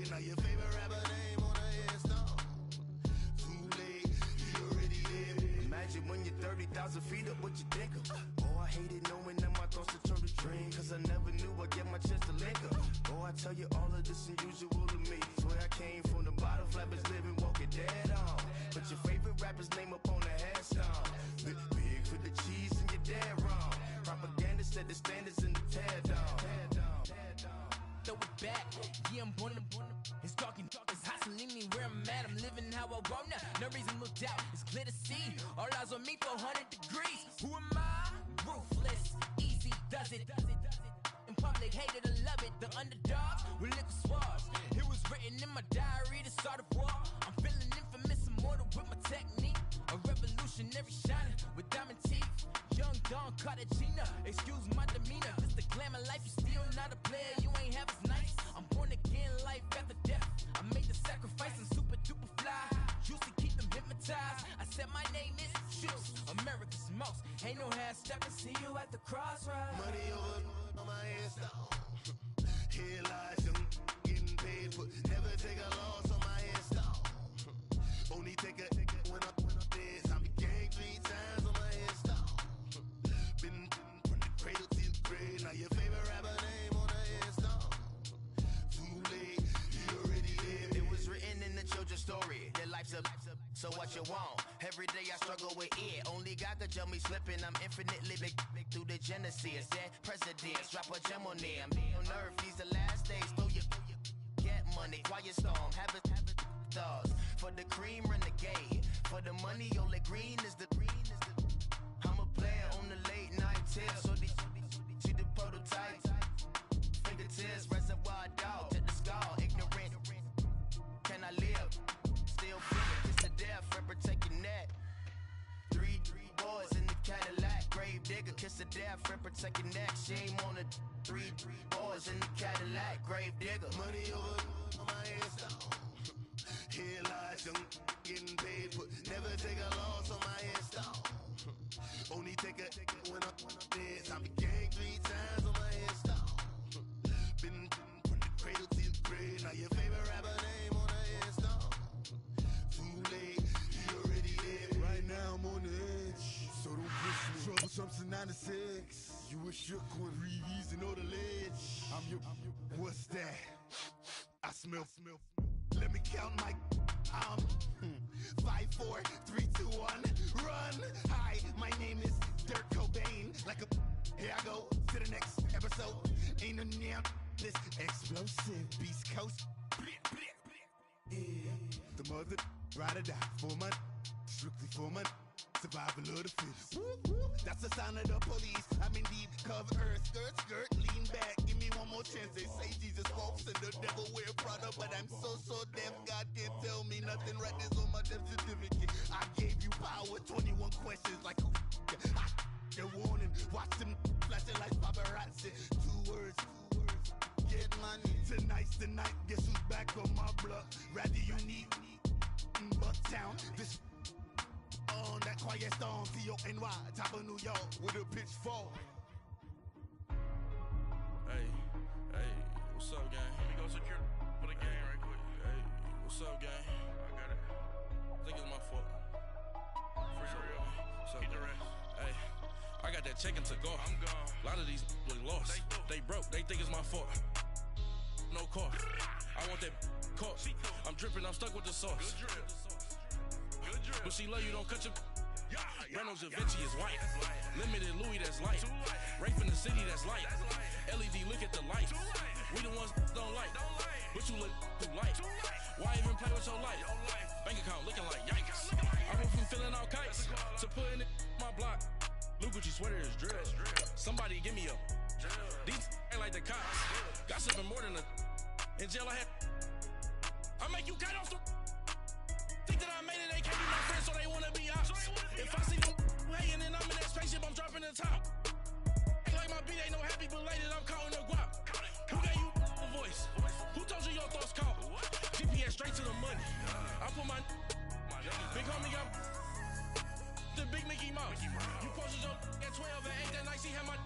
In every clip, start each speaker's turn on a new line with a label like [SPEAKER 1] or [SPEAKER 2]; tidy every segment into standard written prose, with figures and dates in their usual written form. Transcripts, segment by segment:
[SPEAKER 1] grade. Now your favorite rapper name on a headstone. Too late, he already dead. Imagine when you're 30,000 feet up, what you think of? Oh, I hated knowing that my thoughts would turn to dream, cause I never knew I'd get my chance to link up. Oh, I tell you all of this unusual to me. Swear I came from the bottom, flappers living, walking dead on. Put your favorite rapper's name up on the headstone. Big for the cheese and you're dead wrong. Propaganda set the standards in the tear down.
[SPEAKER 2] Throw it back, yeah, I'm born to. It's talking, it's hustling me where I'm at. I'm living how I want now. No reason to look out, it's clear to see. All eyes on me, 400 degrees. Who am I? Ruthless, easy, does it. In public, hated or love it. The underdogs with liquor swabs. It was written in my diary to start a war. I'm feeling infamous, immortal with my technique. A revolutionary shining with diamond teeth. Young Don Cartagena, excuse my demeanor. This the glamour life, you still not a player. You ain't half as nice. I'm born again, life after death. I made the sacrifice, I'm super duper fly. Used to keep them hypnotized. I said my name is Juice, America's most. Ain't no half stepping, see you at the crossroads.
[SPEAKER 1] Money over on my headstone. Here lies young, getting paid for. Never take a loss on my headstone. Only take a when I'm dead. I be gang 3 times on my headstone. Been from the cradle to the grave. Now your favorite rapper name on a headstone. Too late, he already dead. It was written in the children's story. Their life's up, so what you want? Every day I struggle with it. Only God could jump me slipping. I'm infinitely big through the genesis. Dead presidents, drop a gem on them. On earth, these the last days. Throw your get money, quiet storm. Have it thoughts. For the cream, renegade. For the money, only green is the. I'm a player on the late night tip. So see the prototype. Fingertips, reservoir dog to the skull. Ignorant. Can I live? Still feeling kiss to death, for protecting that. 3 boys in the Cadillac. Grave digger, kiss to death, for protecting that. Shame on the 3 boys in the Cadillac. Grave digger. Money over on my headstone. Here lies young, getting paid for. Never take a loss on my headstone. Only take a when I'm dead. I be gang 3 times on my headstone. Been from the cradle to the grave. Now your favorite rapper name on a headstone. Too late, he already dead. Right now I'm on the edge, so don't push me. Trouble something 96. You a shook one, Reeves and all the ledge. I'm your. What's that? I smell. Let me count my 5, 4, 3, 2, 1, run. Hi, my name is Dirk Cobain. Like a here I go to the next episode. Ain't no damn this explosive Beast Coast. Yeah. The mother ride or die for my strictly for my survival of the fittest. That's the sign of the police. I'm indeed cover earth, skirt, lean back. Give me one more chance. They say Jesus walks and the devil wear Prada, but I'm so deaf. God can't tell me nothing. Right there's on my death certificate. I gave you power. 21 questions like who? They're warning. Watch them flashing like paparazzi. 2 words. Get money. Tonight's the night. Guess who's back on my block? Rather unique. Bucktown. This. On that quiet storm, T-O-N-Y, top of New York, with a pitchfork.
[SPEAKER 3] Hey, what's up, gang? Let me go secure for the gang right quick. Hey, what's up, gang? I got it. I think it's my fault. For real. What's up, gang? Hey, I got that chicken to go. I'm gone. A lot of these look lost. They broke. They think it's my fault. No car. I want that car. I'm dripping. I'm stuck with the sauce. Good drip. But she love you, don't cut your. Reynolds Da Vinci is white. Limited Louis, that's light. Rape in the city, that's light. LED, look at the light. We the ones don't like. But you look too light. Why even play with your life? Bank account looking like yikes. I went from filling out kites to putting it in my block. New Gucci sweater is drill. Somebody give me a. These ain't like the cops. Gossiping more than a. In jail I had. I make you cut off the. Think that I made it, they can't be my friends, so they wanna be ops. If I see them hating and I'm in that spaceship, I'm dropping the top. Ain't like my beat, ain't no happy belated, I'm counting the guap. Who gave you a voice? Who told you your thoughts count? GPS straight to the money. I put my big homie got the big Mickey Mouse. You posted your at 12 and 8 that night, she had my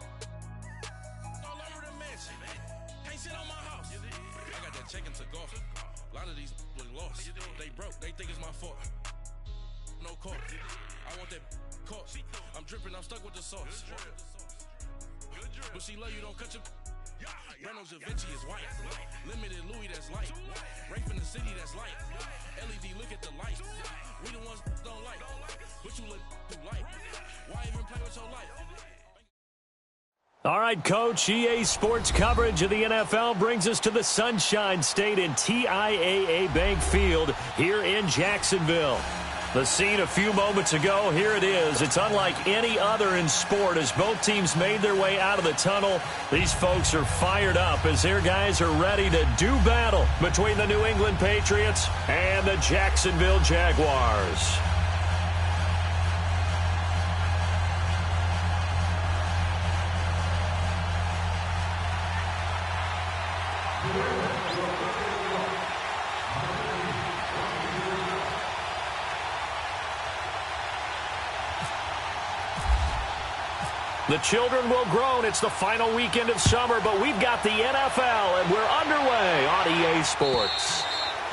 [SPEAKER 3] all over the mansion. Can't sit on my house. I got that chicken to go. A lot of these look lost. They broke, they think it's my fault. No call. I want that caught. I'm dripping, I'm stuck with the sauce. But she love you, don't cut your. Reynolds Da Vinci is white. Limited Louis, that's light. Rape in the city, that's light. LED, look at the light. We the ones don't like. But you look too light. Why even play with your life?
[SPEAKER 4] All right, Coach, EA Sports coverage of the NFL brings us to the Sunshine State in TIAA Bank Field here in Jacksonville. The scene a few moments ago, here it is. It's unlike any other in sport as both teams made their way out of the tunnel. These folks are fired up as their guys are ready to do battle between the New England Patriots and the Jacksonville Jaguars. The children will groan. It's the final weekend of summer, but we've got the NFL, and we're underway on EA Sports.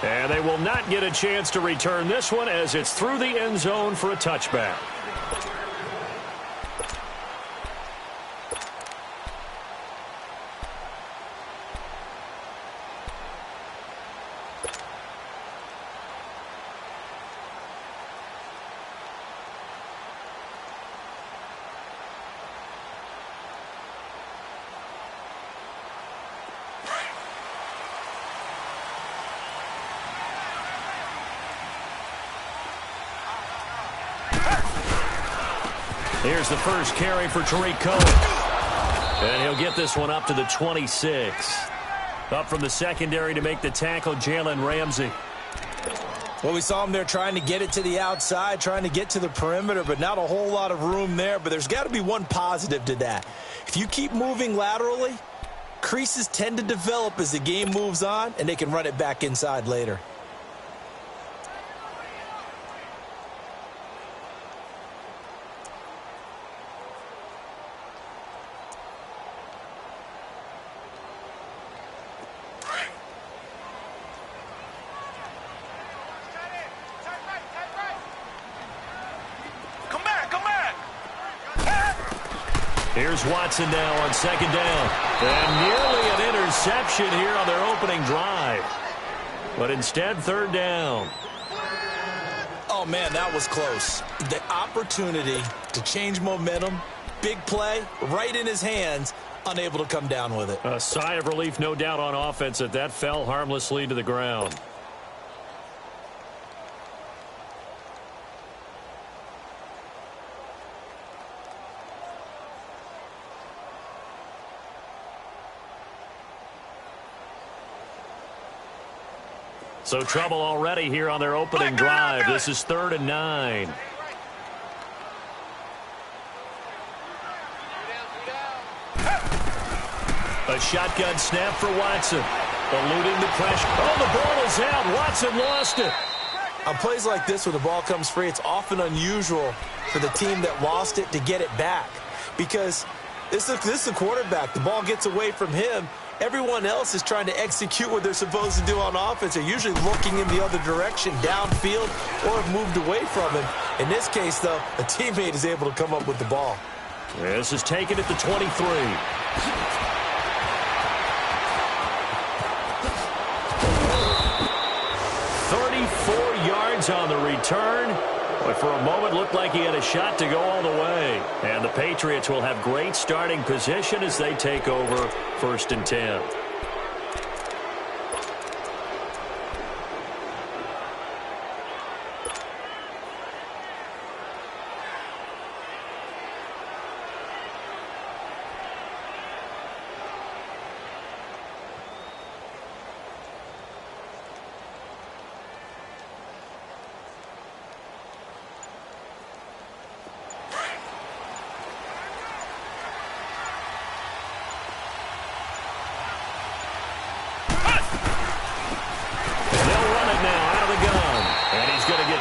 [SPEAKER 4] And they will not get a chance to return this one as it's through the end zone for a touchback. Here's the first carry for Tariq Cohen. And he'll get this one up to the 26. Up from the secondary to make the tackle, Jalen Ramsey.
[SPEAKER 5] Well, we saw him there trying to get it to the outside, trying to get to the perimeter, but not a whole lot of room there. But there's got to be one positive to that. If you keep moving laterally, creases tend to develop as the game moves on, and they can run it back inside later.
[SPEAKER 4] Here's Watson now on second down. And nearly an interception here on their opening drive. But instead, third down.
[SPEAKER 5] Oh, man, that was close. The opportunity to change momentum, big play, right in his hands, unable to come down with it.
[SPEAKER 4] A sigh of relief, no doubt, on offense that fell harmlessly to the ground. So trouble already here on their opening drive. This is 3rd and 9. A shotgun snap for Watson. Eluding the pressure. Oh, the ball is out. Watson lost it.
[SPEAKER 5] On plays like this where the ball comes free, it's often unusual for the team that lost it to get it back. Because this is the quarterback. The ball gets away from him. Everyone else is trying to execute what they're supposed to do on offense. They're usually looking in the other direction, downfield, or have moved away from him. In this case, though, a teammate is able to come up with the ball.
[SPEAKER 4] This is taken at the 23. 34 yards on the return. But for a moment, looked like he had a shot to go all the way. And the Patriots will have great starting position as they take over 1st and 10.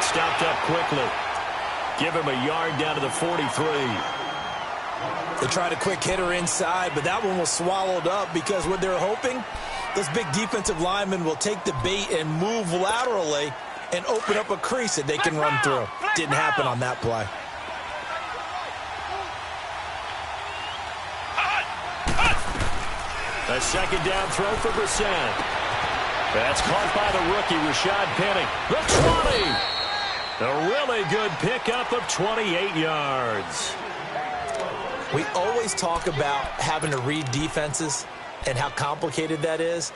[SPEAKER 4] Stopped up quickly. Give him a yard down to the 43.
[SPEAKER 5] They tried a quick hitter inside, but that one was swallowed up because what they're hoping Those big defensive linemen will take the bait and move laterally and open up a crease that they can run through. Didn't happen on that play.
[SPEAKER 4] A second down throw for Brissett. That's caught by the rookie, Rashad Penny. The 20. A really good pickup of 28 yards.
[SPEAKER 5] We always talk about having to read defenses and how complicated that is.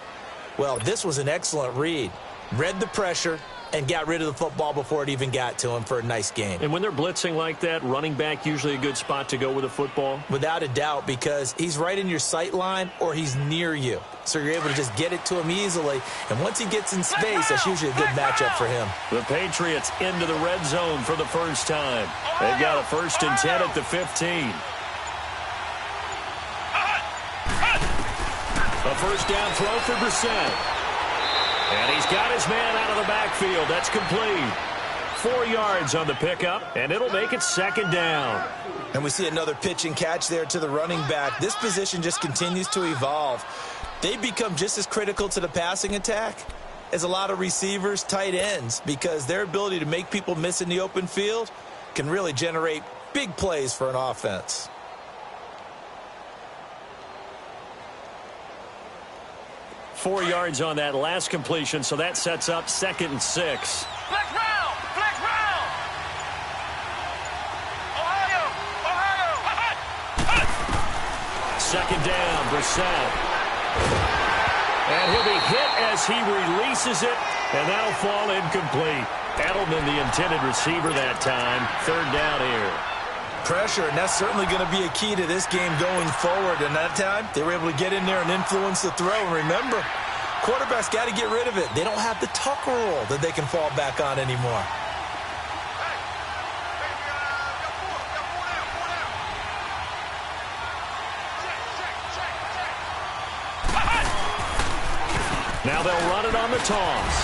[SPEAKER 5] Well, this was an excellent read. Read the pressure and got rid of the football before it even got to him for a nice gain.
[SPEAKER 4] And when they're blitzing like that, running back usually a good spot to go with a football?
[SPEAKER 5] Without a doubt, because he's right in your sight line or he's near you. So you're able to just get it to him easily. And once he gets in space, that's usually a good matchup for him.
[SPEAKER 4] The Patriots into the red zone for the first time. They've got a 1st and 10 at the 15. A first down throw for Brissett. And he's got his man out of the backfield. That's complete. 4 yards on the pickup, and it'll make it 2nd down.
[SPEAKER 5] And we see another pitch and catch there to the running back. This position just continues to evolve. They become just as critical to the passing attack as a lot of receivers, tight ends, because their ability to make people miss in the open field can really generate big plays for an offense.
[SPEAKER 4] Four yards on that last completion, so that sets up 2nd and 6.
[SPEAKER 3] Flex round! Flex round! Ohio!
[SPEAKER 4] Second down, Brissett. And he'll be hit as he releases it, and that'll fall incomplete. Edelman, the intended receiver that time. 3rd down here.
[SPEAKER 5] Pressure, and that's certainly going to be a key to this game going forward. And that time, they were able to get in there and influence the throw. And remember, quarterbacks got to get rid of it. They don't have the tuck rule that they can fall back on anymore.
[SPEAKER 4] Now they'll run it on the toss.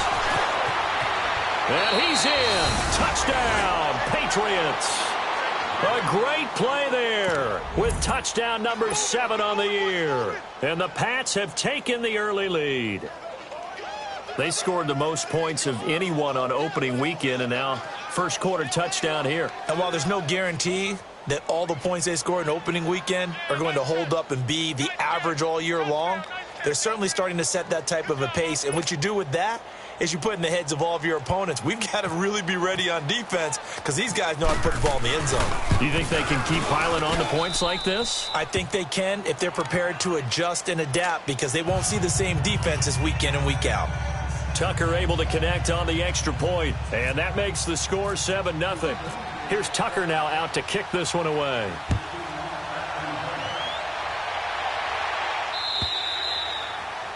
[SPEAKER 4] And he's in. Touchdown, Patriots. A great play there with touchdown number 7 on the year. And the Pats have taken the early lead. They scored the most points of anyone on opening weekend, and now first quarter touchdown here.
[SPEAKER 5] And while there's no guarantee that all the points they scored in opening weekend are going to hold up and be the average all year long, they're certainly starting to set that type of a pace. And what you do with that is you put in the heads of all of your opponents, we've got to really be ready on defense because these guys know how to put the ball in the end zone.
[SPEAKER 4] Do you think they can keep piling on the points like this?
[SPEAKER 5] I think they can if they're prepared to adjust and adapt because they won't see the same defenses week in and week out.
[SPEAKER 4] Tucker able to connect on the extra point, and that makes the score 7-0. Here's Tucker now out to kick this one away.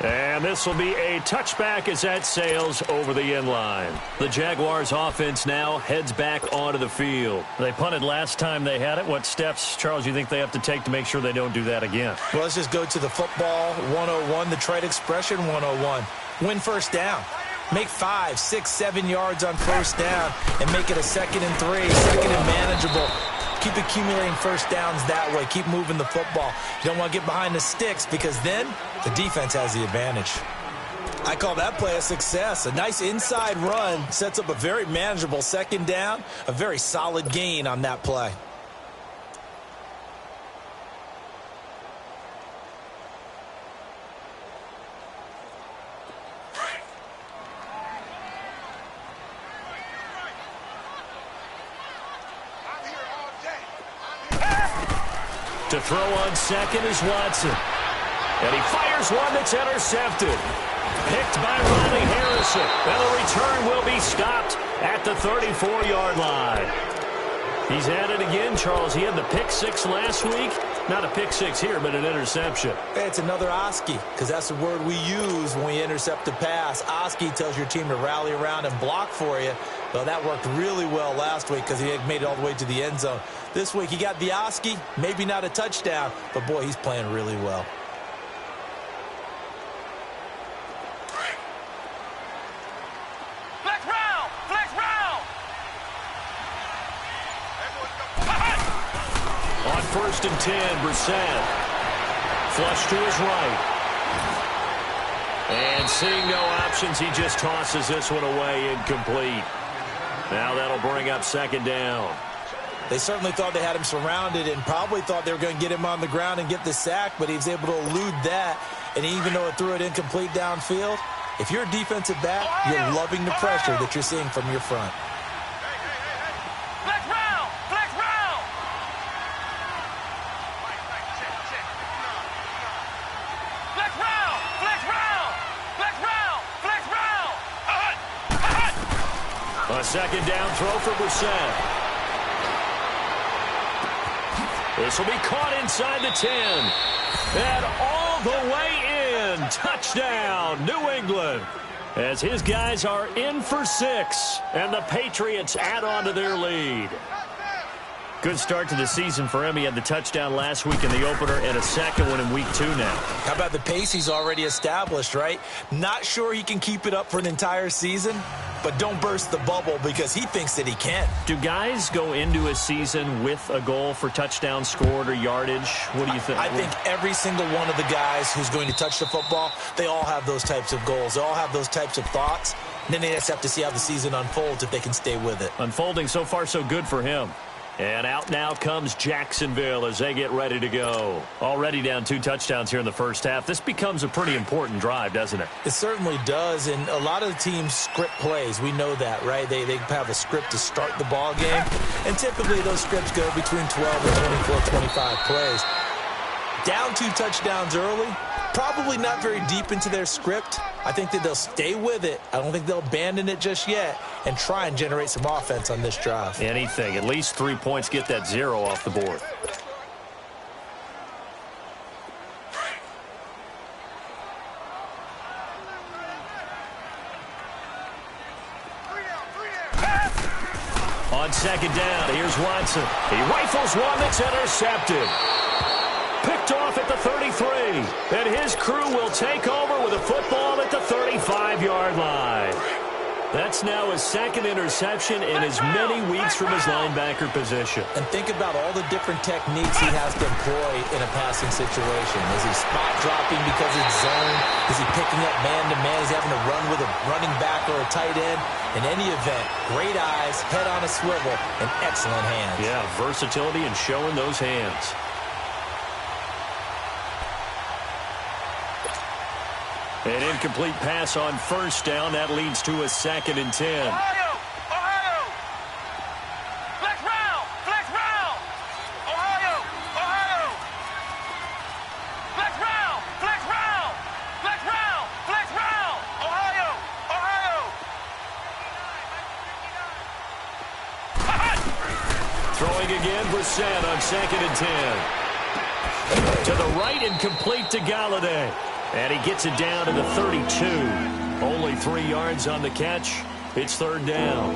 [SPEAKER 4] And this will be a touchback as that sails over the end line. The Jaguars offense now heads back onto the field. They punted last time they had it. What steps, Charles, you think they have to take to make sure they don't do that again?
[SPEAKER 5] Well, let's just go to the football 101, the trite expression 101. Win first down. Make 5, 6, 7 yards on first down and make it a 2nd and 3, 2nd and manageable. Keep accumulating first downs that way. Keep moving the football. You don't want to get behind the sticks because then the defense has the advantage. I call that play a success. A nice inside run sets up a very manageable 2nd down, a very solid gain on that play.
[SPEAKER 4] To throw on second is Watson. And he fires one that's intercepted. Picked by Ronnie Harrison. And the return will be stopped at the 34-yard line. He's at it again, Charles. He had the pick 6 last week. Not a pick 6 here, but an interception.
[SPEAKER 5] Hey, it's another Oski, because that's the word we use when we intercept a pass. Oski tells your team to rally around and block for you. Well, that worked really well last week because he had made it all the way to the end zone. This week, he got the Oski, maybe not a touchdown, but, boy, he's playing really well.
[SPEAKER 3] Flex round! Flex round!
[SPEAKER 4] On 1st and 10, Brissett. Flush to his right. And seeing no options, he just tosses this one away, incomplete. Now that'll bring up second down.
[SPEAKER 5] They certainly thought they had him surrounded and probably thought they were going to get him on the ground and get the sack, but he was able to elude that. And even though it threw it incomplete downfield, if you're a defensive back, you're loving the pressure that you're seeing from your front.
[SPEAKER 6] Flex round! Flex round! Flex round! Flex round! Flex round! Flex round!
[SPEAKER 4] A second down throw for Brissett. This will be caught inside the 10. And all the way in. Touchdown, New England. As his guys are in for 6. And the Patriots add on to their lead. Good start to the season for him. He had the touchdown last week in the opener and a second one in week 2 now.
[SPEAKER 5] How about the pace he's already established, right? Not sure he can keep it up for an entire season, but don't burst the bubble because he thinks that he can.
[SPEAKER 4] Do guys go into a season with a goal for touchdown scored or yardage? What do you think?
[SPEAKER 5] I think every single one of the guys who's going to touch the football, they all have those types of goals. They all have those types of thoughts. And then they just have to see how the season unfolds if they can stay with it.
[SPEAKER 4] Unfolding so far so good for him. And out now comes Jacksonville as they get ready to go. Already down 2 touchdowns here in the first half. This becomes a pretty important drive, doesn't it?
[SPEAKER 5] It certainly does, and a lot of the teams script plays. We know that, right? They have a script to start the ball game, and typically those scripts go between 12 and 24, 25 plays. Down 2 touchdowns early, probably not very deep into their script. I think that they'll stay with it. I don't think they'll abandon it just yet and try and generate some offense on this drive.
[SPEAKER 4] Anything. At least 3 points, get that 0 off the board. On second down, here's Watson. He rifles one that's intercepted. Picked off at the 33. And his crew will take over with a football at the 35-yard line. That's now his second interception in as many weeks from his linebacker position.
[SPEAKER 5] And think about all the different techniques he has to employ in a passing situation. Is he spot dropping because it's zone? Is he picking up man-to-man? Is he having to run with a running back or a tight end? In any event, great eyes, head on a swivel, and excellent hands.
[SPEAKER 4] Yeah, versatility and showing those hands. An incomplete pass on first down. That leads to a 2nd and 10.
[SPEAKER 6] Ohio! Ohio! Flex round! Flex round! Ohio! Ohio! Flex round! Flex round! Flex round! Flex round! Ohio! Ohio!
[SPEAKER 4] Throwing again, Brissett on 2nd and 10. To the right and complete to Galladay. And he gets it down to the 32. Only 3 yards on the catch. It's 3rd down.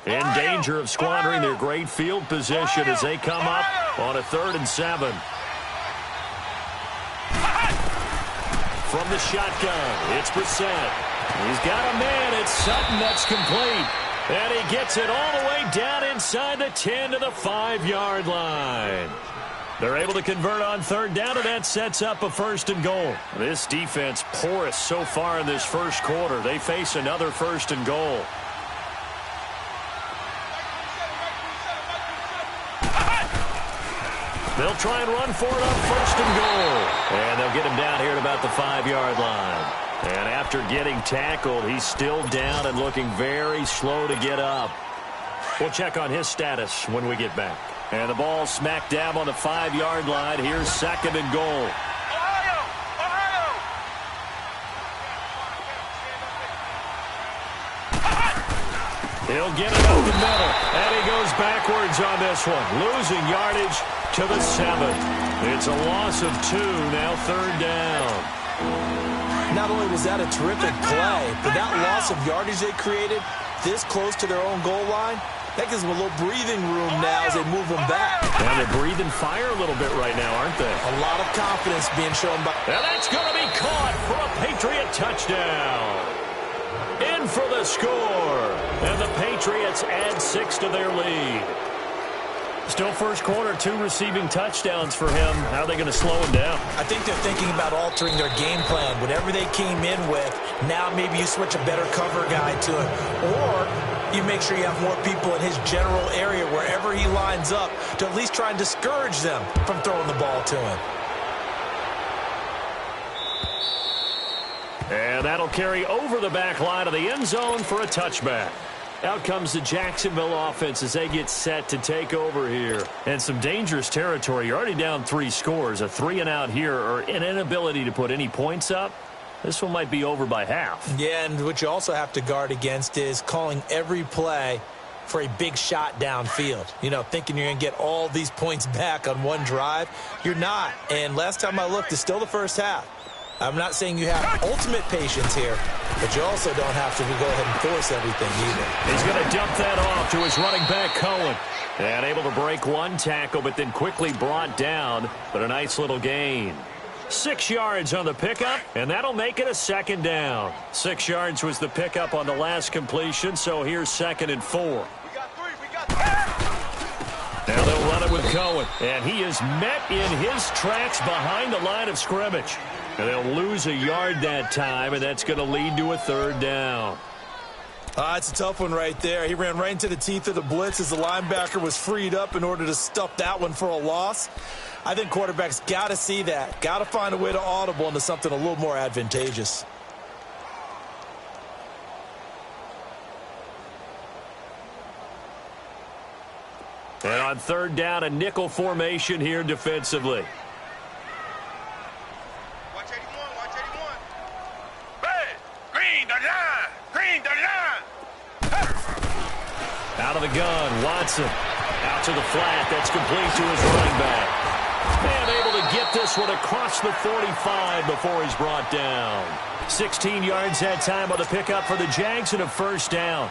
[SPEAKER 4] In danger of squandering their great field position as they come up on a 3rd and 7. From the shotgun, it's Brissett. He's got a man. It's Sutton. That's complete. And he gets it all the way down inside the 10 to the 5-yard line. They're able to convert on 3rd down, and that sets up a 1st and goal. This defense porous so far in this first quarter. They face another 1st and goal. They'll try and run for it on 1st and goal. And they'll get him down here at about the 5-yard line. And after getting tackled, he's still down and looking very slow to get up. We'll check on his status when we get back. And the ball smack dab on the 5-yard line. Here's 2nd and goal.
[SPEAKER 6] Ohio! Ohio!
[SPEAKER 4] He'll get it up the middle. And he goes backwards on this one. Losing yardage to the 7. It's a loss of 2, now 3rd down.
[SPEAKER 5] Not only was that a terrific play, but that loss of yardage they created this close to their own goal line, that gives them a little breathing room now as they move them back.
[SPEAKER 4] And they're breathing fire a little bit right now, aren't they?
[SPEAKER 5] A lot of confidence being shown by...
[SPEAKER 4] And that's going to be caught for a Patriot touchdown. the score. And the Patriots add 6 to their lead. Still first quarter, 2 receiving touchdowns for him. How are they going to slow him down?
[SPEAKER 5] I think they're thinking about altering their game plan. Whatever they came in with, now maybe you switch a better cover guy to it. Or you make sure you have more people in his general area wherever he lines up to at least try and discourage them from throwing the ball to him.
[SPEAKER 4] And that'll carry over the back line of the end zone for a touchback. Out comes the Jacksonville offense as they get set to take over here. And some dangerous territory. You're already down 3 scores. A 3-and-out here or an inability to put any points up. This one might be over by half.
[SPEAKER 5] Yeah, and what you also have to guard against is calling every play for a big shot downfield. You know, thinking you're going to get all these points back on one drive. You're not. And last time I looked, it's still the first half. I'm not saying you have ultimate patience here, but you also don't have to go ahead and force everything either.
[SPEAKER 4] He's going to dump that off to his running back, Cohen. And able to break 1 tackle, but then quickly brought down. But a nice little gain. 6 yards on the pickup, and that'll make it a 2nd down. 6 yards was the pickup on the last completion, so here's 2nd and 4.
[SPEAKER 6] We got 3. We got 3.
[SPEAKER 4] Now they'll run it with Cohen, and he is met in his tracks behind the line of scrimmage. And they'll lose a yard that time, and that's going to lead to a 3rd down.
[SPEAKER 5] It's a tough one right there. He ran right into the teeth of the blitz as the linebacker was freed up in order to stuff that one for a loss. I think quarterbacks got to see that. Got to find a way to audible into something a little more advantageous.
[SPEAKER 4] And on 3rd down, a nickel formation here defensively.
[SPEAKER 6] Watch 81. Watch 81. Red. Green the line. Green the line.
[SPEAKER 4] Out of the gun, Watson. Out to the flat. That's complete to his running back. And able to get this one across the 45 before he's brought down. 16 yards that time on the pickup for the Jags and a 1st down.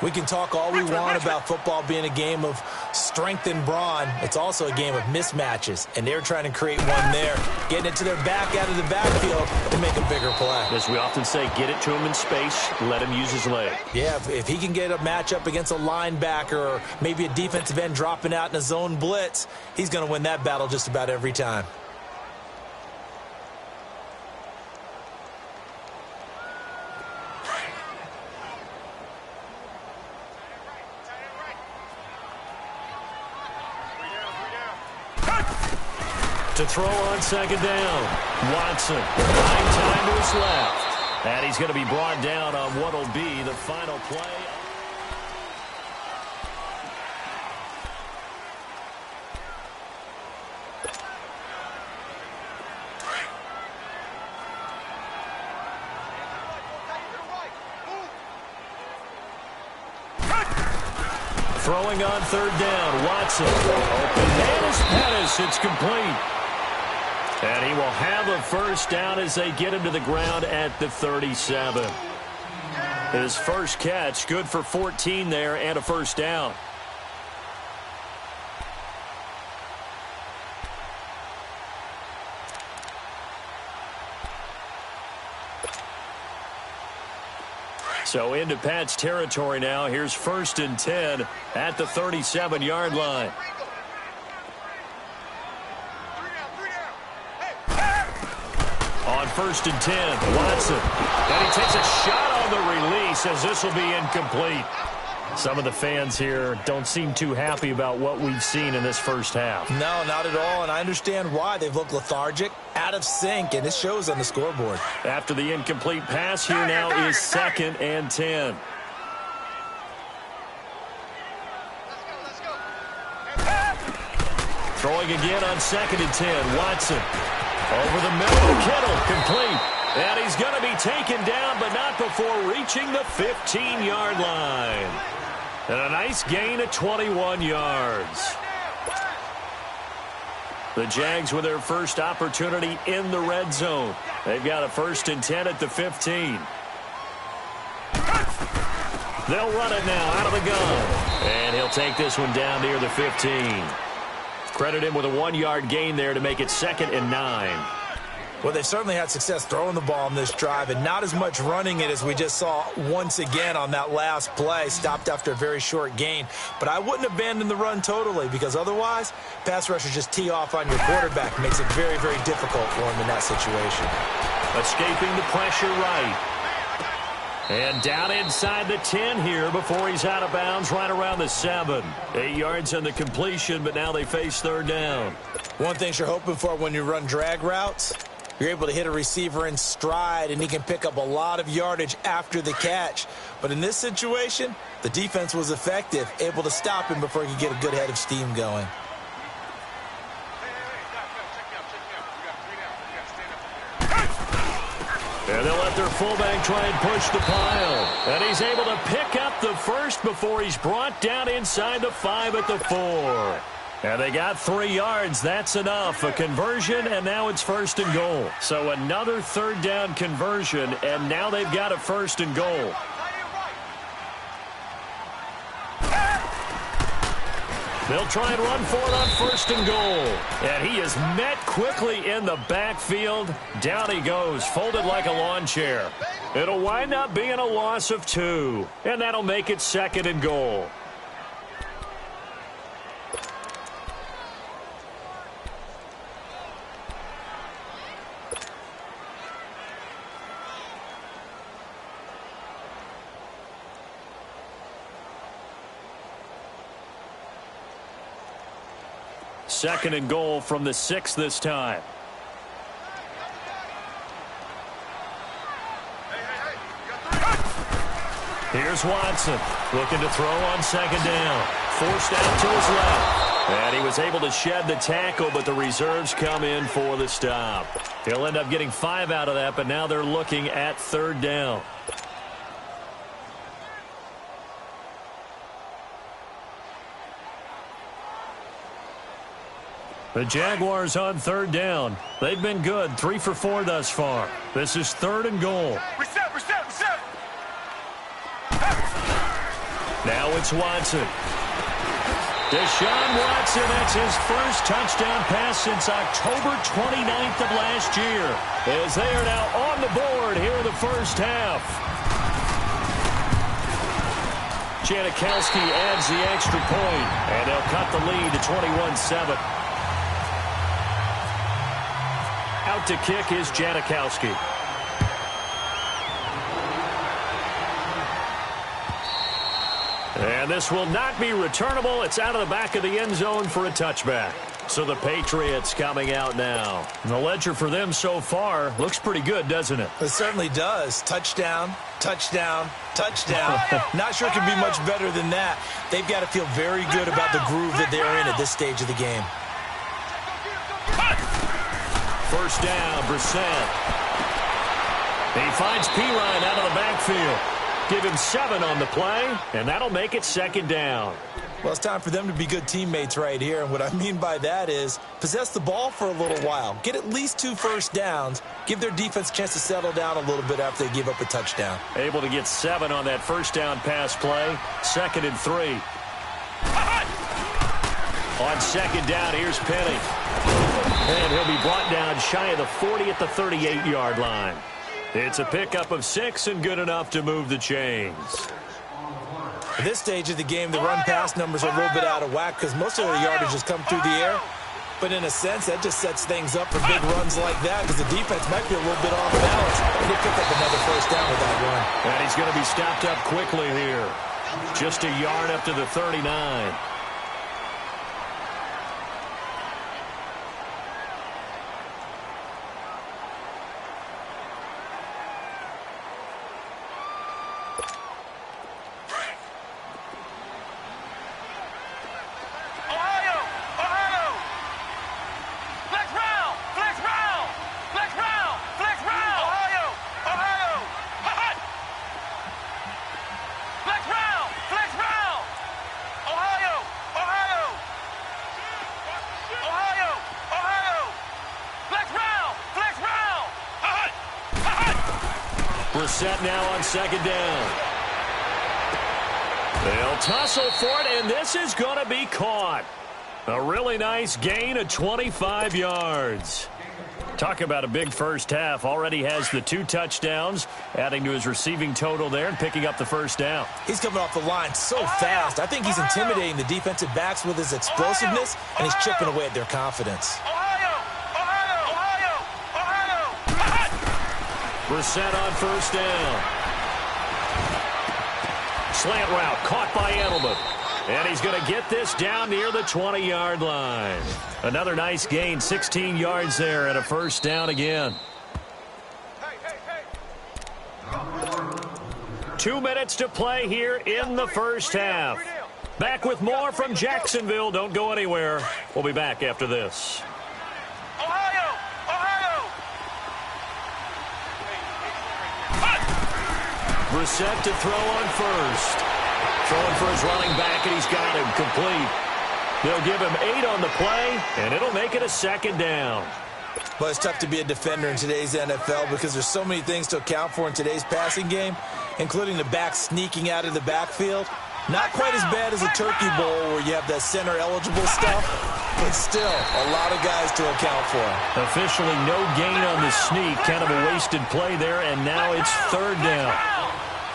[SPEAKER 5] We can talk all we want about football being a game of strength and brawn. It's also a game of mismatches, and they're trying to create one there, getting it to their back out of the backfield to make a bigger play.
[SPEAKER 4] As we often say, get it to him in space, let him use his leg.
[SPEAKER 5] Yeah, if he can get a matchup against a linebacker or maybe a defensive end dropping out in a zone blitz, he's going to win that battle just about every time.
[SPEAKER 4] To throw on 2nd down, Watson. 9 time to his left. And he's going to be brought down on what will be the final play. Throwing on 3rd down, Watson. Open man is Pettis. It's complete. And he will have a 1st down as they get him to the ground at the 37. His first catch, good for 14 there and a 1st down. So into Pat's territory now. Here's 1st and 10 at the 37-yard line. On 1st and 10, Watson. And he takes a shot on the release as this will be incomplete. Some of the fans here don't seem too happy about what we've seen in this first half.
[SPEAKER 5] No, not at all, and I understand why. They've looked lethargic, out of sync, and it shows on the scoreboard.
[SPEAKER 4] After the incomplete pass, here now is 2nd and 10. Throwing again on 2nd and 10, Watson. Over the middle, Kittle, complete. And he's going to be taken down, but not before reaching the 15-yard line. And a nice gain of 21 yards. The Jags with their first opportunity in the red zone. They've got a 1st and 10 at the 15. They'll run it now out of the gun. And he'll take this one down near the 15. Credit him with a 1-yard gain there to make it 2nd and 9.
[SPEAKER 5] Well, they've certainly had success throwing the ball on this drive and not as much running it as we just saw once again on that last play. Stopped after a very short gain. But I wouldn't abandon the run totally because otherwise, pass rushers just tee off on your quarterback. Makes it very, very difficult for him in that situation.
[SPEAKER 4] Escaping the pressure right. And down inside the 10 here before he's out of bounds right around the 7. 8 yards on the completion, but now they face third down.
[SPEAKER 5] One thing you're hoping for when you run drag routes, you're able to hit a receiver in stride, and he can pick up a lot of yardage after the catch. But in this situation, the defense was effective, able to stop him before he could get a good head of steam going.
[SPEAKER 4] And they'll let their fullback try and push the pile. And he's able to pick up the first before he's brought down inside the 5 at the 4. And they got 3 yards. That's enough. A conversion, and now it's first and goal. So another third down conversion, and now they've got a first and goal. They'll try and run for it on first and goal. And he is met quickly in the backfield. Down he goes, folded like a lawn chair. It'll wind up being a loss of 2. And that'll make it second and goal. Second and goal from the 6 this time. Here's Watson looking to throw on second down. Forced out to his left. And he was able to shed the tackle, but the reserves come in for the stop. He'll end up getting 5 out of that, but now they're looking at third down. The Jaguars on third down. They've been good, 3 for 4 thus far. This is third and goal.
[SPEAKER 6] Reset.
[SPEAKER 4] Now it's Watson. Deshaun Watson, that's his first touchdown pass since October 29th of last year. As they are now on the board here in the first half. Janikowski adds the extra point, and they'll cut the lead to 21-7. Out to kick is Janikowski. And this will not be returnable. It's out of the back of the end zone for a touchback. So the Patriots coming out now. The ledger for them so far looks pretty good, doesn't it?
[SPEAKER 5] It certainly does. Touchdown, touchdown, touchdown. Not sure it can be much better than that. They've got to feel very good about the groove that they're in at this stage of the game.
[SPEAKER 4] First down, Brissett. He finds Pirine out of the backfield. Give him 7 on the play, and that'll make it second down.
[SPEAKER 5] Well, it's time for them to be good teammates right here, and what I mean by that is possess the ball for a little while. Get at least 2 first downs. Give their defense a chance to settle down a little bit after they give up a touchdown.
[SPEAKER 4] Able to get 7 on that first down pass play. Second and 3. On second down, here's Penny. And he'll be brought down shy of the 40 at the 38-yard line. It's a pickup of 6 and good enough to move the chains.
[SPEAKER 5] At this stage of the game, the run-pass numbers are a little bit out of whack because most of the yardage has come through the air. But in a sense, that just sets things up for big runs like that because the defense might be a little bit off balance. And they pick up another first down with that run.
[SPEAKER 4] And he's going to be stopped up quickly here. Just a yard up to the 39. Set now on second down. They'll tussle for it, and this is going to be caught. A really nice gain of 25 yards. Talk about a big first half. Already has the 2 touchdowns, adding to his receiving total there and picking up the first down.
[SPEAKER 5] He's coming off the line so fast. I think he's intimidating the defensive backs with his explosiveness, and he's chipping away at their confidence.
[SPEAKER 4] Brissett on first down. Slant route caught by Edelman. And he's going to get this down near the 20-yard line. Another nice gain, 16 yards there, and a first down again. 2 minutes to play here in the first half. Back with more from Jacksonville. Don't go anywhere. We'll be back after this. Brissett to throw on first. Throwing for his running back, and he's got him complete. They'll give him 8 on the play, and it'll make it a second down.
[SPEAKER 5] But it's tough to be a defender in today's NFL because there's so many things to account for in today's passing game, including the back sneaking out of the backfield. Not quite as bad as a turkey bowl where you have that center-eligible stuff, but still a lot of guys to account for.
[SPEAKER 4] Officially no gain on the sneak. Kind of a wasted play there, and now it's third down.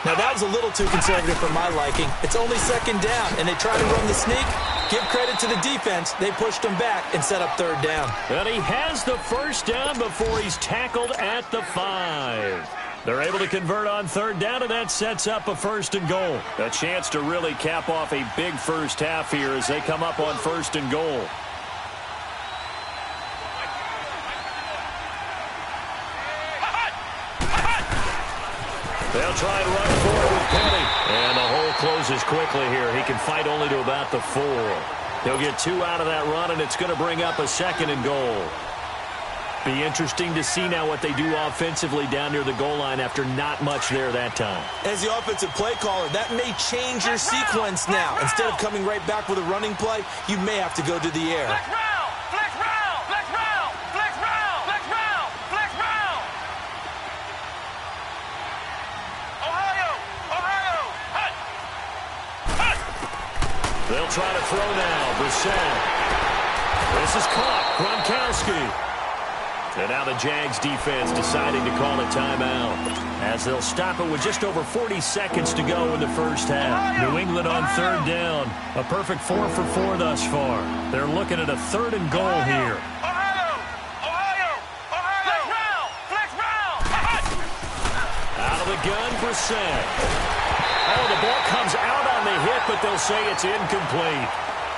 [SPEAKER 5] Now, that was a little too conservative for my liking. It's only second down, and they try to run the sneak. Give credit to the defense. They pushed him back and set up third down.
[SPEAKER 4] And he has the first down before he's tackled at the 5. They're able to convert on third down, and that sets up a first and goal. A chance to really cap off a big first half here as they come up on first and goal. They'll try and run forward with Penny. And the hole closes quickly here. He can fight only to about the 4. He'll get 2 out of that run, and it's going to bring up a second and goal. Be interesting to see now what they do offensively down near the goal line after not much there that time.
[SPEAKER 5] As the offensive play caller, that may change your sequence now. Instead of coming right back with a running play, you may have to go to the air.
[SPEAKER 4] They'll try to throw now. Brissett. This is caught. Gronkowski. And now the Jags defense deciding to call a timeout as they'll stop it with just over 40 seconds to go in the first half. New England on third down. A perfect 4 for 4 thus far. They're looking at a third and goal here. Out of the gun, Brissett. Oh, the ball comes out on the hit, but they'll say it's incomplete.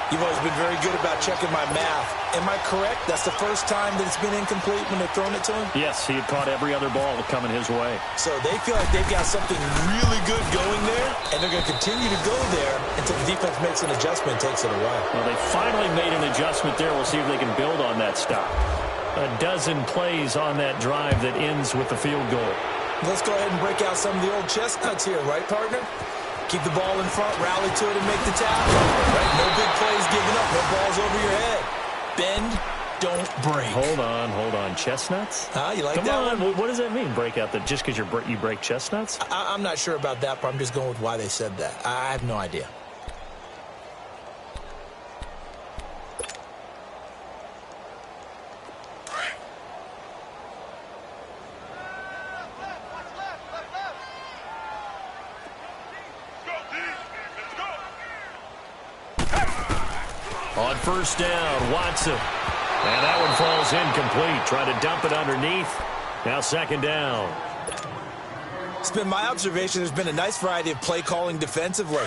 [SPEAKER 5] You've always been very good about checking my math. Am I correct? That's the first time that it's been incomplete when they've thrown it to him?
[SPEAKER 4] Yes, he had caught every other ball coming his way.
[SPEAKER 5] So they feel like they've got something really good going there, and they're going to continue to go there until the defense makes an adjustment and takes it away.
[SPEAKER 4] Well, they finally made an adjustment there. We'll see if they can build on that stop. A dozen plays on that drive that ends with the field goal.
[SPEAKER 5] Let's go ahead and break out some of the old chestnuts here, right, partner? Keep the ball in front, rally to it, and make the tackle. Right? No big plays given up, no balls over your head. Bend, don't break.
[SPEAKER 4] Hold on. Chestnuts?
[SPEAKER 5] You like
[SPEAKER 4] Come
[SPEAKER 5] that
[SPEAKER 4] on.
[SPEAKER 5] one?
[SPEAKER 4] What does that mean, break out? Just because you break chestnuts?
[SPEAKER 5] I'm not sure about that, but I'm just going with why they said that. I have no idea.
[SPEAKER 4] On first down, Watson. And that one falls incomplete. Trying to dump it underneath. Now second down.
[SPEAKER 5] It's been my observation there's been a nice variety of play calling defensively.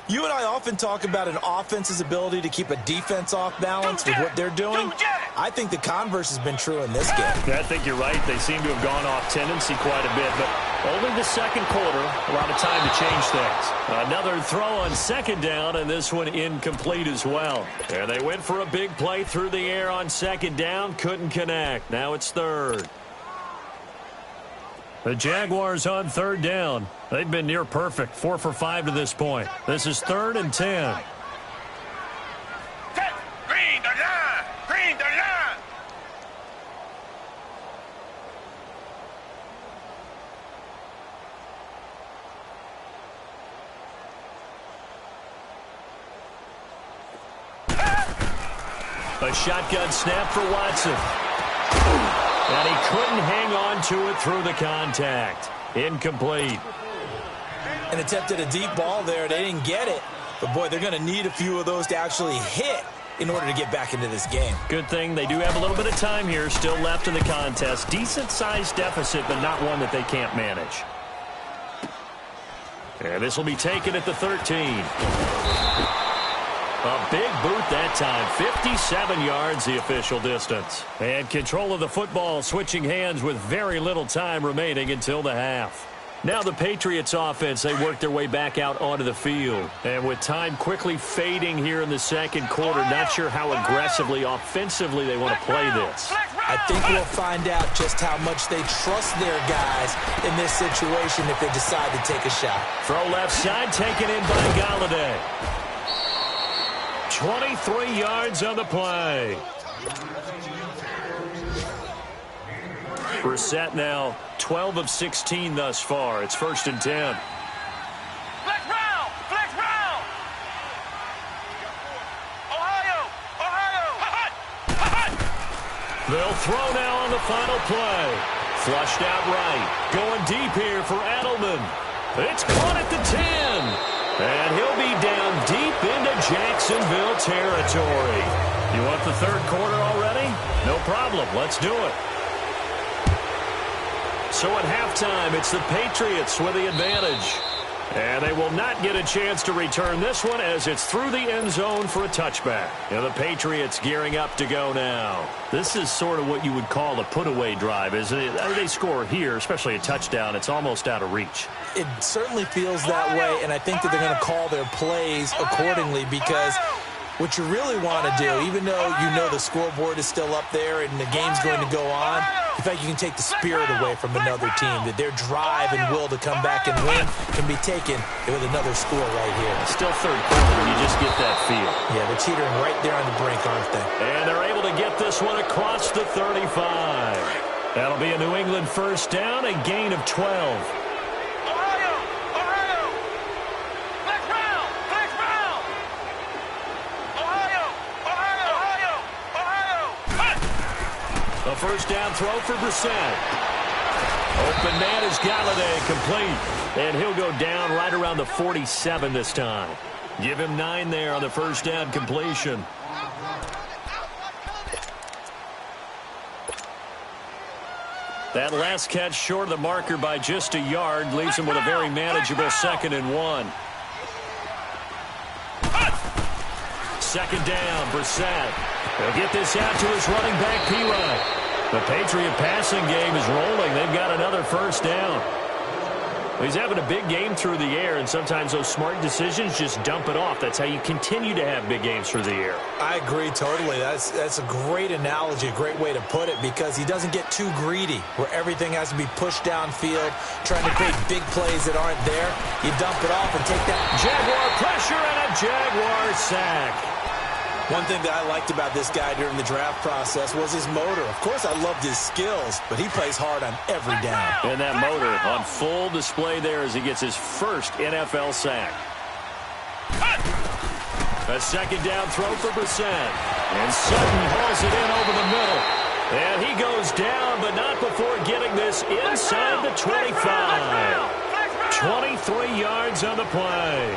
[SPEAKER 5] You and I often talk about an offense's ability to keep a defense off balance with what they're doing. I think the converse has been true in this game.
[SPEAKER 4] I think you're right. They seem to have gone off tendency quite a bit, but only the second quarter, a lot of time to change things. Another throw on second down, and this one incomplete as well. And they went for a big play through the air on second down, couldn't connect. Now it's third. The Jaguars on third down. They've been near perfect, 4 for 5 to this point. This is 3rd and 10.
[SPEAKER 6] Green the line! Green the line!
[SPEAKER 4] A shotgun snap for Watson. And he couldn't hang on to it through the contact. Incomplete.
[SPEAKER 5] And attempted a deep ball there. They didn't get it. But, boy, they're going to need a few of those to actually hit in order to get back into this game.
[SPEAKER 4] Good thing they do have a little bit of time here still left in the contest. Decent-sized deficit, but not one that they can't manage. And this will be taken at the 13. A big boot that time. 57 yards the official distance. And control of the football switching hands with very little time remaining until the half. Now the Patriots offense, they work their way back out onto the field. And with time quickly fading here in the second quarter, not sure how aggressively, offensively they want to play this.
[SPEAKER 5] I think we'll find out just how much they trust their guys in this situation if they decide to take a shot.
[SPEAKER 4] Throw left side, taken in by Galladay. 23 yards on the play. Brissett now 12 of 16 thus far. It's 1st and 10.
[SPEAKER 6] Flex round! Flex round! Ohio!
[SPEAKER 4] They'll throw now on the final play. Flushed out right. Going deep here for Edelman. It's caught at the 10. And he'll be down deep into Jacksonville territory. You want the third quarter already? No problem. Let's do it. So at halftime, it's the Patriots with the advantage. And they will not get a chance to return this one as it's through the end zone for a touchback. And the Patriots gearing up to go now. This is sort of what you would call a put-away drive, isn't it? They score here, especially a touchdown. It's almost out of reach.
[SPEAKER 5] It certainly feels that way, and I think that they're going to call their plays accordingly because what you really want to do, even though you know the scoreboard is still up there and the game's going to go on, in fact, you can take the spirit away from another team, that their drive and will to come back and win can be taken with another score right here.
[SPEAKER 4] Still third quarter, you just get that feel.
[SPEAKER 5] Yeah, they're teetering right there on the brink, aren't they?
[SPEAKER 4] And they're able to get this one across the 35. That'll be a New England first down, a gain of 12. A first down throw for Brissett. Open man is Galladay, complete. And he'll go down right around the 47 this time. Give him 9 there on the first down completion. That last catch short of the marker by just a yard leaves him with a very manageable 2nd and 1. Second down, Brissett. He'll get this out to his running back, P-Rod. The Patriot passing game is rolling. They've got another first down. He's having a big game through the air, and sometimes those smart decisions just dump it off. That's how you continue to have big games through the air. I agree totally. That's a great analogy, a great way to put it, because he doesn't get too greedy where everything has to be pushed downfield, trying to create big plays that aren't there. You dump it off and take that. Jaguar pressure and a Jaguar sack.
[SPEAKER 5] One thing that I liked about this guy during the draft process was his motor. Of course, I loved his skills, but he plays hard on every down.
[SPEAKER 4] And that motor on full display there as he gets his first NFL sack. A second down throw for Brissett. And Sutton hauls it in over the middle. And he goes down, but not before getting this inside the 25. 23 yards on the play.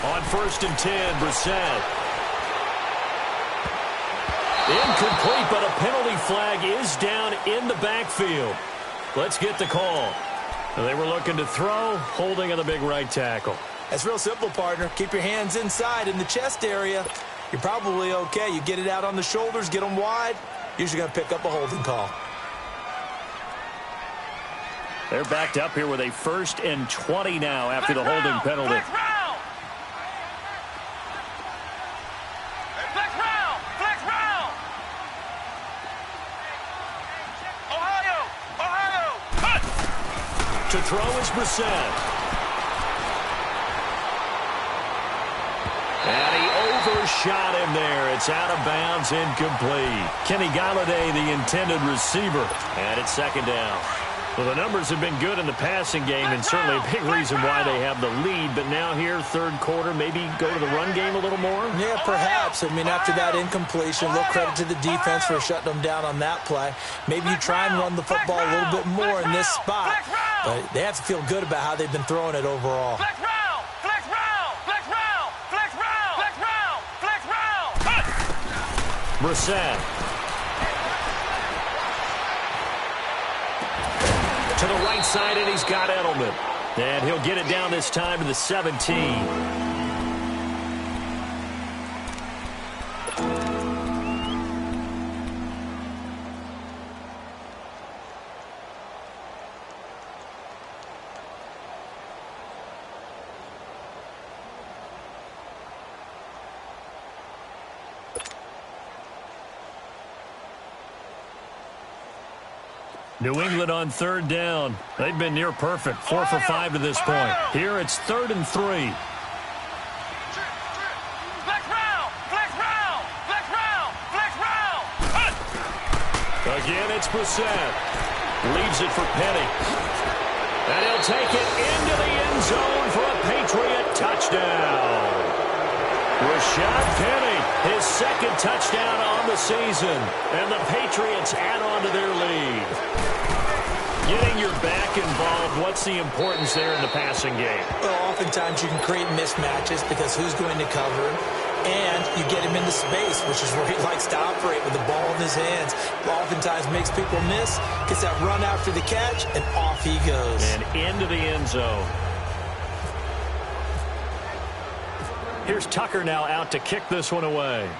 [SPEAKER 4] On 1st and 10, Brissett. Incomplete, but a penalty flag is down in the backfield. Let's get the call. They were looking to throw, holding on the big right tackle.
[SPEAKER 5] That's real simple, partner. Keep your hands inside in the chest area. You're probably okay. You get it out on the shoulders, get them wide. Usually going to pick up a holding call.
[SPEAKER 4] They're backed up here with a 1st and 20 now after the holding penalty. To throw is Brissett. And he overshot him there. It's out of bounds, incomplete. Kenny Galladay, the intended receiver. And it's 2nd down. Well, the numbers have been good in the passing game, and certainly a big reason why they have the lead. But now here, third quarter, maybe go to the run game a little more?
[SPEAKER 5] Yeah, perhaps. I mean, after that incompletion, a little credit to the defense for shutting them down on that play. Maybe you try and run the football a little bit more in this spot. But they have to feel good about how they've been throwing it overall.
[SPEAKER 6] Flex round, flex round, flex round, flex round, flex round, flex round.
[SPEAKER 4] Brissett. To the right side, and he's got Edelman. And he'll get it down this time to the 17. New England on third down. They've been near perfect, 4 for 5 to this point. Here it's 3rd and 3.
[SPEAKER 6] Flex round, flex round, flex round, flex round.
[SPEAKER 4] Again, it's Brissett. Leaves it for Penny. And he'll take it into the end zone for a Patriot touchdown. Rashad Penny, his second touchdown on the season. And the Patriots add on to their lead. Getting your back involved, what's the importance there in the passing game?
[SPEAKER 5] Well, oftentimes you can create mismatches because who's going to cover him, and you get him into space, which is where he likes to operate with the ball in his hands. Oftentimes makes people miss, gets that run after the catch, and off he goes.
[SPEAKER 4] And into the end zone. Here's Tucker now out to kick this one away.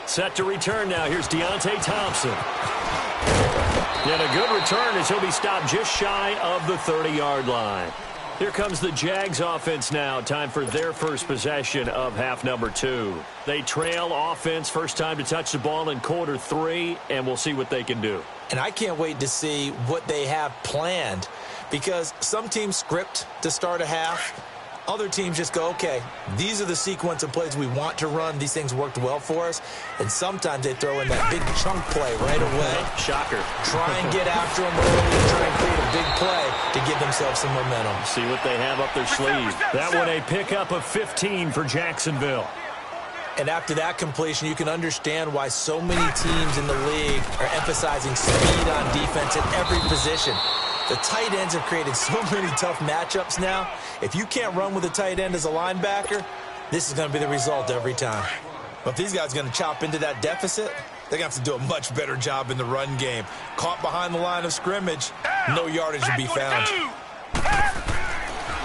[SPEAKER 4] Set to return now. Here's Deontay Thompson. And a good return as he'll be stopped just shy of the 30-yard line. Here comes the Jags offense now. Time for their first possession of half number 2. They trail offense, first time to touch the ball in quarter 3, and we'll see what they can do.
[SPEAKER 5] And I can't wait to see what they have planned, because some teams script to start a half. Other teams just go, okay, these are the sequence of plays we want to run. These things worked well for us. And sometimes they throw in that big chunk play right away.
[SPEAKER 4] Shocker.
[SPEAKER 5] Try and get after them early and try and create a big play to give themselves some momentum.
[SPEAKER 4] See what they have up their sleeve. That one a pickup of 15 for Jacksonville.
[SPEAKER 5] And after that completion, you can understand why so many teams in the league are emphasizing speed on defense at every position. The tight ends have created so many tough matchups now. If you can't run with a tight end as a linebacker, this is going to be the result every time. But if these guys are going to chop into that deficit, they're going to have to do a much better job in the run game. Caught behind the line of scrimmage, no yardage to be found.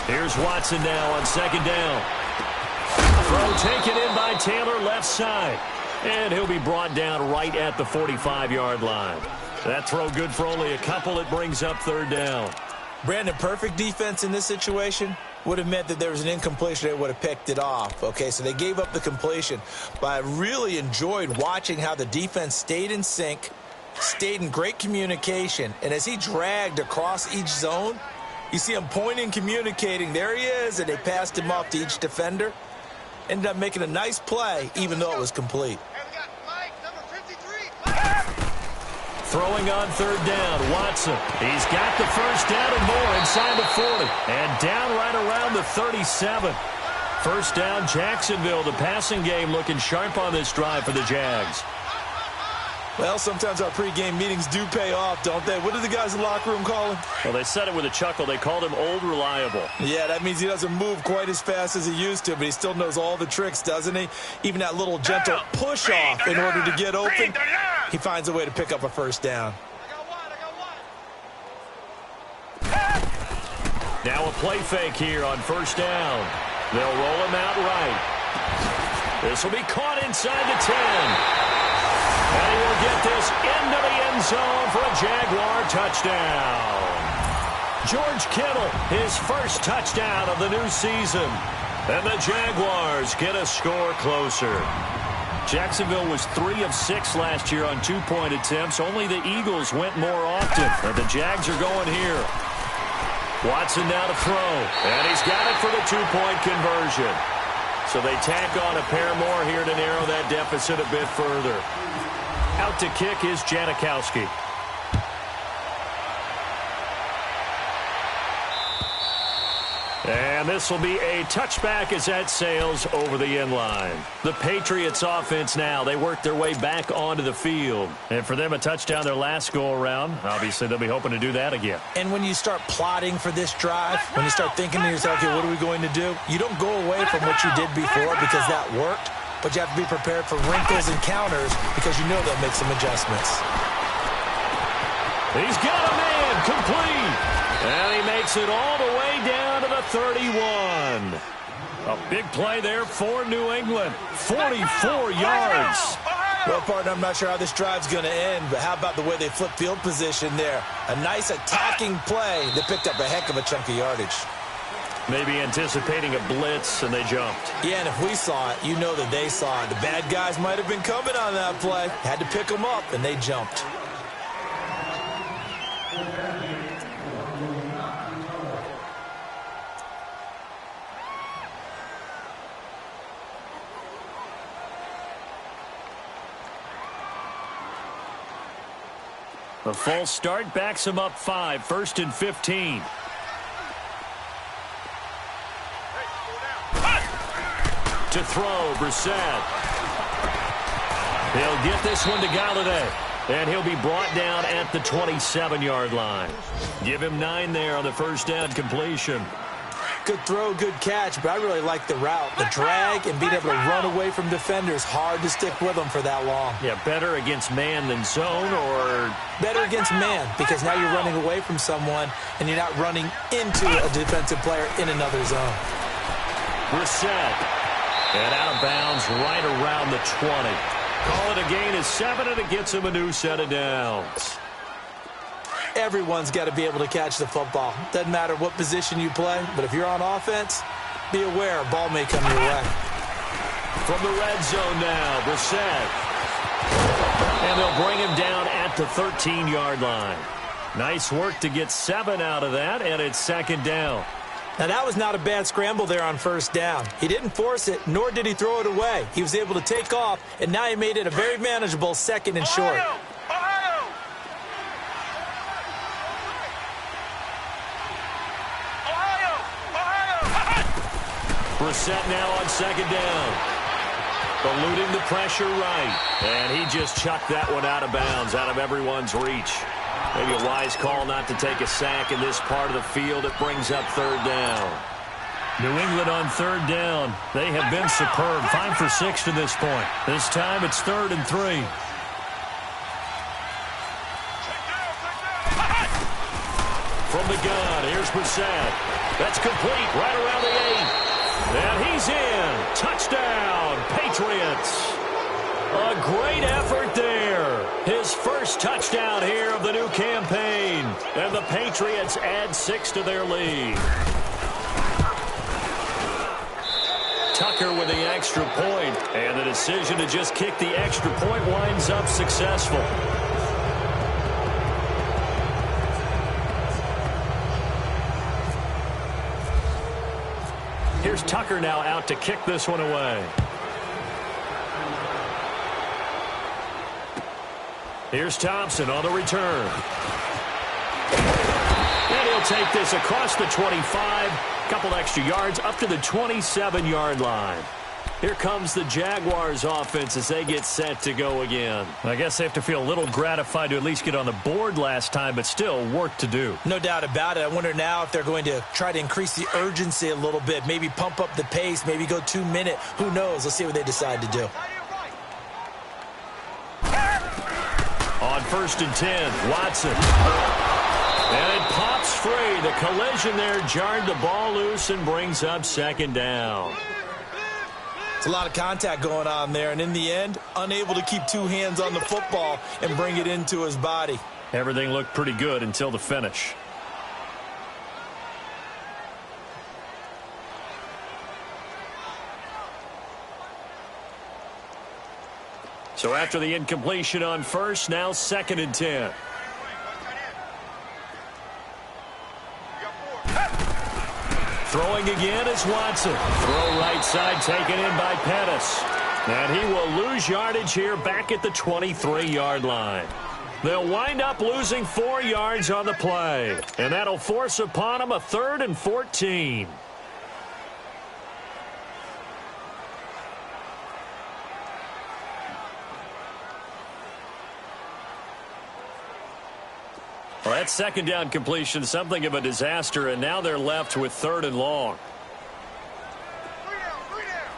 [SPEAKER 4] Here's Watson now on second down. Throw taken in by Taylor left side. And he'll be brought down right at the 45-yard line. That throw good for only a couple. It brings up third down.
[SPEAKER 5] Brandon, perfect defense in this situation would have meant that there was an incompletion. They would have picked it off. Okay, so they gave up the completion. But I really enjoyed watching how the defense stayed in sync, stayed in great communication. And as he dragged across each zone, you see him pointing, communicating. There he is, and they passed him off to each defender. Ended up making a nice play, even though it was complete.
[SPEAKER 4] Throwing on third down, Watson. He's got the first down and more inside the 40. And down right around the 37. First down, Jacksonville. The passing game looking sharp on this drive for the Jags.
[SPEAKER 5] Well, sometimes our pregame meetings do pay off, don't they? What did the guys in the locker room call him?
[SPEAKER 4] Well, they said it with a chuckle. They called him Old Reliable.
[SPEAKER 5] Yeah, that means he doesn't move quite as fast as he used to, but he still knows all the tricks, doesn't he? Even that little gentle push-off in order to get open, he finds a way to pick up a first down.
[SPEAKER 4] Now a play fake here on first down. They'll roll him out right. This will be caught inside the 10. And he will get this into the end zone for a Jaguar touchdown. George Kittle, his first touchdown of the new season. And the Jaguars get a score closer. Jacksonville was 3 of 6 last year on two-point attempts. Only the Eagles went more often. And the Jags are going here. Watson now to throw. And he's got it for the two-point conversion. So they tack on a pair more here to narrow that deficit a bit further. Out to kick is Janikowski. And this will be a touchback as that sails over the end line. The Patriots offense now, they work their way back onto the field. And for them, a touchdown their last go-around. Obviously, they'll be hoping to do that again.
[SPEAKER 5] And when you start plotting for this drive, when you start thinking to yourself, okay, what are we going to do? You don't go away from what you did before because that worked, but you have to be prepared for wrinkles and counters because you know they'll make some adjustments.
[SPEAKER 4] He's got a man complete. And he makes it all the way down to the 31. A big play there for New England. 44 yards.
[SPEAKER 5] Well, partner, I'm not sure how this drive's going to end, but how about the way they flip field position there? A nice attacking play that picked up a heck of a chunk of yardage.
[SPEAKER 4] Maybe anticipating a blitz, and they jumped.
[SPEAKER 5] Yeah, and if we saw it, you know that they saw it. The bad guys might have been coming on that play. Had to pick them up, and they jumped.
[SPEAKER 4] The false start backs him up 5, 1st and 15. To throw, Brissett. He'll get this one to Galladay. And he'll be brought down at the 27-yard line. Give him 9 there on the first down completion.
[SPEAKER 5] Good throw, good catch, but I really like the route. The drag and being able to run away from defenders, hard to stick with them for that long.
[SPEAKER 4] Yeah, better against man than zone, or?
[SPEAKER 5] Better against man, because now you're running away from someone and you're not running into a defensive player in another zone.
[SPEAKER 4] Brissett. And out of bounds right around the 20. Call it a gain of 7, and it gets him a new set of downs.
[SPEAKER 5] Everyone's got to be able to catch the football. Doesn't matter what position you play, but if you're on offense, be aware a ball may come your way.
[SPEAKER 4] From the red zone now, Brissett. And they'll bring him down at the 13-yard line. Nice work to get 7 out of that, and it's 2nd down.
[SPEAKER 5] Now, that was not a bad scramble there on 1st down. He didn't force it, nor did he throw it away. He was able to take off, and now he made it a very manageable 2nd and short.
[SPEAKER 4] Brissett now on 2nd down. Eluding the pressure right. And he just chucked that one out of bounds, out of everyone's reach. Maybe a wise call not to take a sack in this part of the field. It brings up 3rd down. New England on 3rd down. They have been superb. 5 for 6 to this point. This time it's 3rd and 3. From the gun, here's Brissett. That's complete right around the 8. And he's in. Touchdown, Patriots. A great effort there. His first touchdown here of the new campaign. And the Patriots add 6 to their lead. Tucker with the extra point. And the decision to just kick the extra point winds up successful. Here's Tucker now out to kick this one away. Here's Thompson on the return. And he'll take this across the 25. Couple extra yards up to the 27-yard line. Here comes the Jaguars offense as they get set to go again. I guess they have to feel a little gratified to at least get on the board last time, but still work to do.
[SPEAKER 5] No doubt about it. I wonder now if they're going to try to increase the urgency a little bit, maybe pump up the pace, maybe go 2-minute. Who knows? Let's see what they decide to do.
[SPEAKER 4] On 1st and 10, Watson. And it pops free. The collision there jarred the ball loose and brings up 2nd down.
[SPEAKER 5] It's a lot of contact going on there, and in the end, unable to keep 2 hands on the football and bring it into his body.
[SPEAKER 4] Everything looked pretty good until the finish. So after the incompletion on 1st, now 2nd and 10. Throwing again is Watson. Throw right side taken in by Pettis. And he will lose yardage here back at the 23-yard line. They'll wind up losing 4 yards on the play. And that'll force upon them a 3rd and 14. Well, that second down completion, something of a disaster, and now they're left with 3rd and long.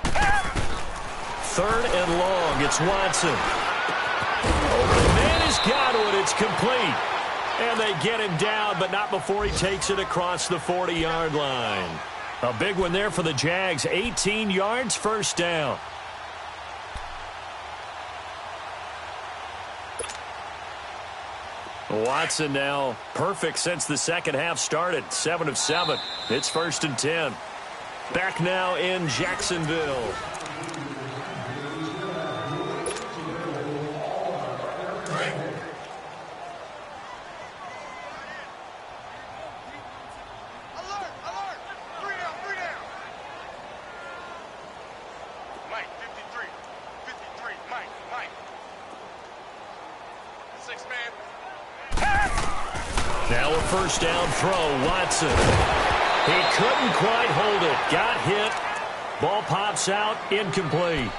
[SPEAKER 4] 3rd and long, it's Watson. The man has got it, it's complete. And they get him down, but not before he takes it across the 40-yard line. A big one there for the Jags, 18 yards, first down. Watson now perfect since the second half started. 7 of 7. It's 1st and 10. Back now in Jacksonville. Now a first down throw, Watson. He couldn't quite hold it. Got hit. Ball pops out, incomplete.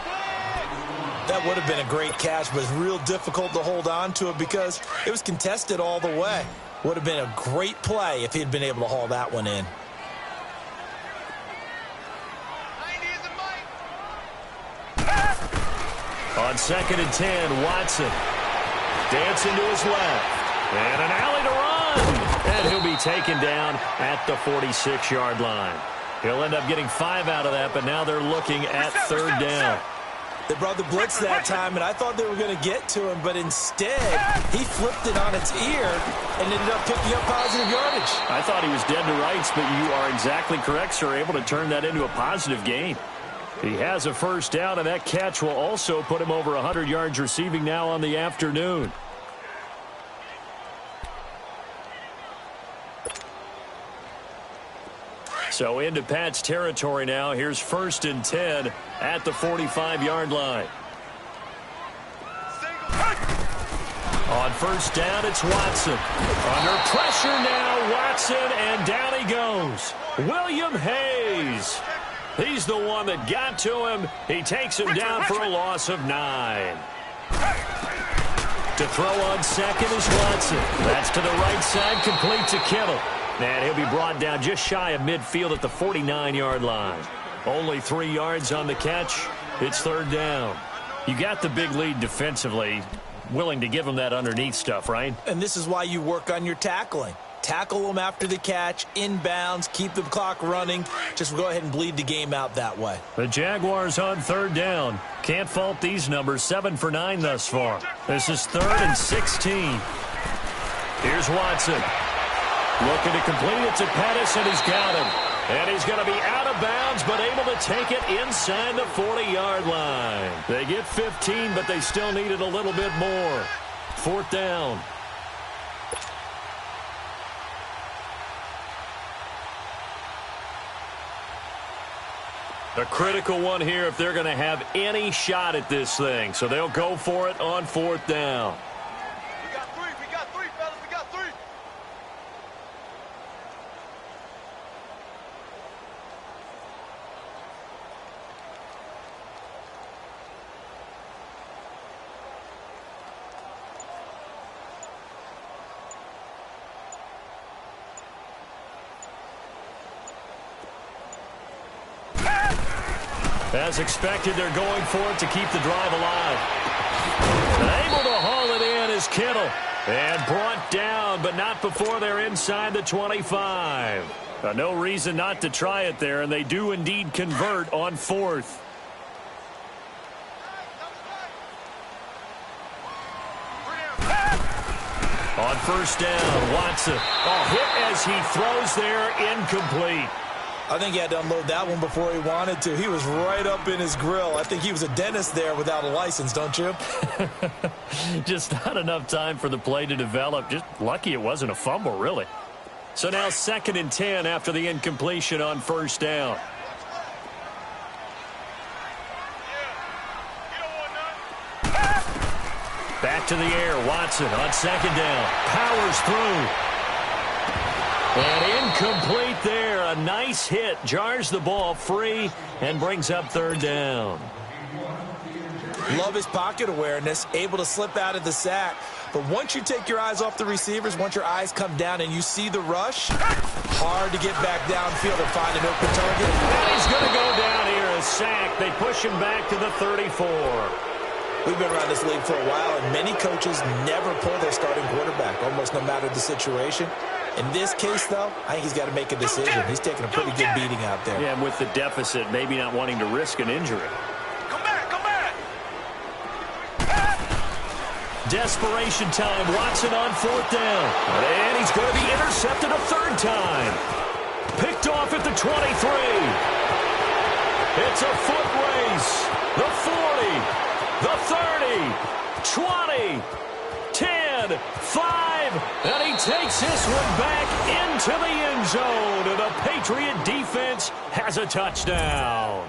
[SPEAKER 5] That would have been a great catch, but it's real difficult to hold on to it because it was contested all the way. Would have been a great play if he had been able to haul that one in.
[SPEAKER 4] On 2nd and 10, Watson. Dancing to his left. And an alley to run. And he'll be taken down at the 46-yard line. He'll end up getting 5 out of that, but now they're looking at 3rd down.
[SPEAKER 5] They brought the blitz that time, and I thought they were going to get to him, but instead, he flipped it on its ear and ended up picking up positive yardage.
[SPEAKER 4] I thought he was dead to rights, but you are exactly correct, sir, able to turn that into a positive gain. He has a first down, and that catch will also put him over 100 yards receiving now on the afternoon. So into Pat's territory now. Here's 1st and 10 at the 45-yard line. On first down, it's Watson. Under pressure now, Watson, and down he goes. William Hayes. He's the one that got to him. He takes him down for a loss of 9. To throw on second is Watson. That's to the right side, complete to Kittle. And he'll be brought down just shy of midfield at the 49-yard line. Only 3 yards on the catch. It's 3rd down. You got the big lead defensively. Willing to give them that underneath stuff, right?
[SPEAKER 5] And this is why you work on your tackling. Tackle them after the catch, inbounds, keep the clock running. Just go ahead and bleed the game out that way.
[SPEAKER 4] The Jaguars on 3rd down. Can't fault these numbers. 7 for 9 thus far. This is 3rd and 16. Here's Watson. Looking to complete it to Pettis, and he's got him. And he's going to be out of bounds, but able to take it inside the 40-yard line. They get 15, but they still needed a little bit more. 4th down. A critical one here if they're going to have any shot at this thing. So they'll go for it on 4th down.
[SPEAKER 6] We got three, fellas, we got 3.
[SPEAKER 4] As expected, they're going for it to keep the drive alive. And able to haul it in is Kittle. And brought down, but not before they're inside the 25. No reason not to try it there, and they do indeed convert on 4th. On first down, Watson. Hit as he throws there, incomplete.
[SPEAKER 5] I think he had to unload that one before he wanted to. He was right up in his grill. I think he was a dentist there without a license, don't you?
[SPEAKER 4] Just not enough time for the play to develop. Just lucky it wasn't a fumble, really. So now 2nd and 10 after the incompletion on first down. Back to the air. Watson on 2nd down. Powers through. And incomplete there. A nice hit. Jars the ball free and brings up 3rd down.
[SPEAKER 5] Love his pocket awareness. Able to slip out of the sack. But once you take your eyes off the receivers, once your eyes come down and you see the rush, hard to get back downfield and find an open target.
[SPEAKER 4] And he's going to go down here. A sack. They push him back to the 34.
[SPEAKER 5] We've been around this league for a while, and many coaches never pull their starting quarterback, almost no matter the situation. In this case, though, I think he's got to make a decision. He's taking a pretty good beating out there.
[SPEAKER 4] Yeah, and with the deficit, maybe not wanting to risk an injury.
[SPEAKER 6] Come back, come back.
[SPEAKER 4] Desperation time. Watson on 4th down. And he's going to be intercepted a 3rd time. Picked off at the 23. It's a foot race. The 40. The 30, 20, 10, 5, and he takes this one back into the end zone, and the Patriot defense has a touchdown.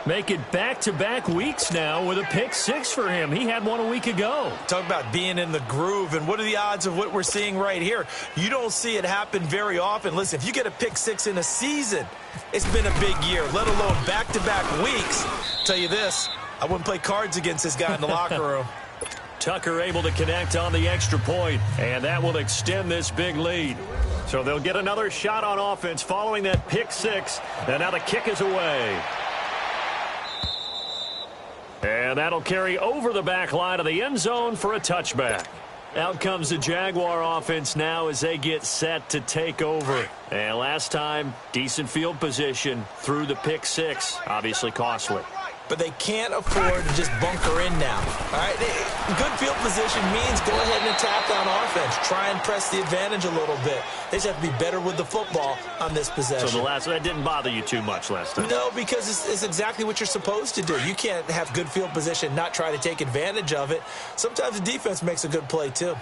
[SPEAKER 4] Make it back-to-back weeks now with a pick 6 for him. He had one a week ago.
[SPEAKER 5] Talk about being in the groove, and what are the odds of what we're seeing right here? You don't see it happen very often. Listen, if you get a pick 6 in a season, it's been a big year, let alone back-to-back weeks. Tell you this, I wouldn't play cards against this guy in the locker room.
[SPEAKER 4] Tucker able to connect on the extra point, and that will extend this big lead. So they'll get another shot on offense following that pick 6, and now the kick is away. And that'll carry over the back line of the end zone for a touchback. Out comes the Jaguar offense now as they get set to take over. And last time, decent field position through the pick 6. Obviously costly.
[SPEAKER 5] But they can't afford to just bunker in now. All right, good field position means go ahead and attack on offense. Try and press the advantage a little bit. They just have to be better with the football on this possession.
[SPEAKER 4] So that didn't bother you too much last time?
[SPEAKER 5] No, because it's exactly what you're supposed to do. You can't have good field position, not try to take advantage of it. Sometimes the defense makes a good play too.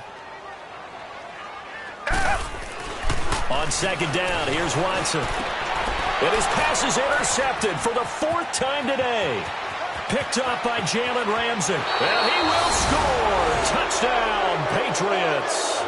[SPEAKER 4] On 2nd down, here's Watson. And his pass is intercepted for the 4th time today. Picked up by Jalen Ramsey. And he will score. Touchdown, Patriots.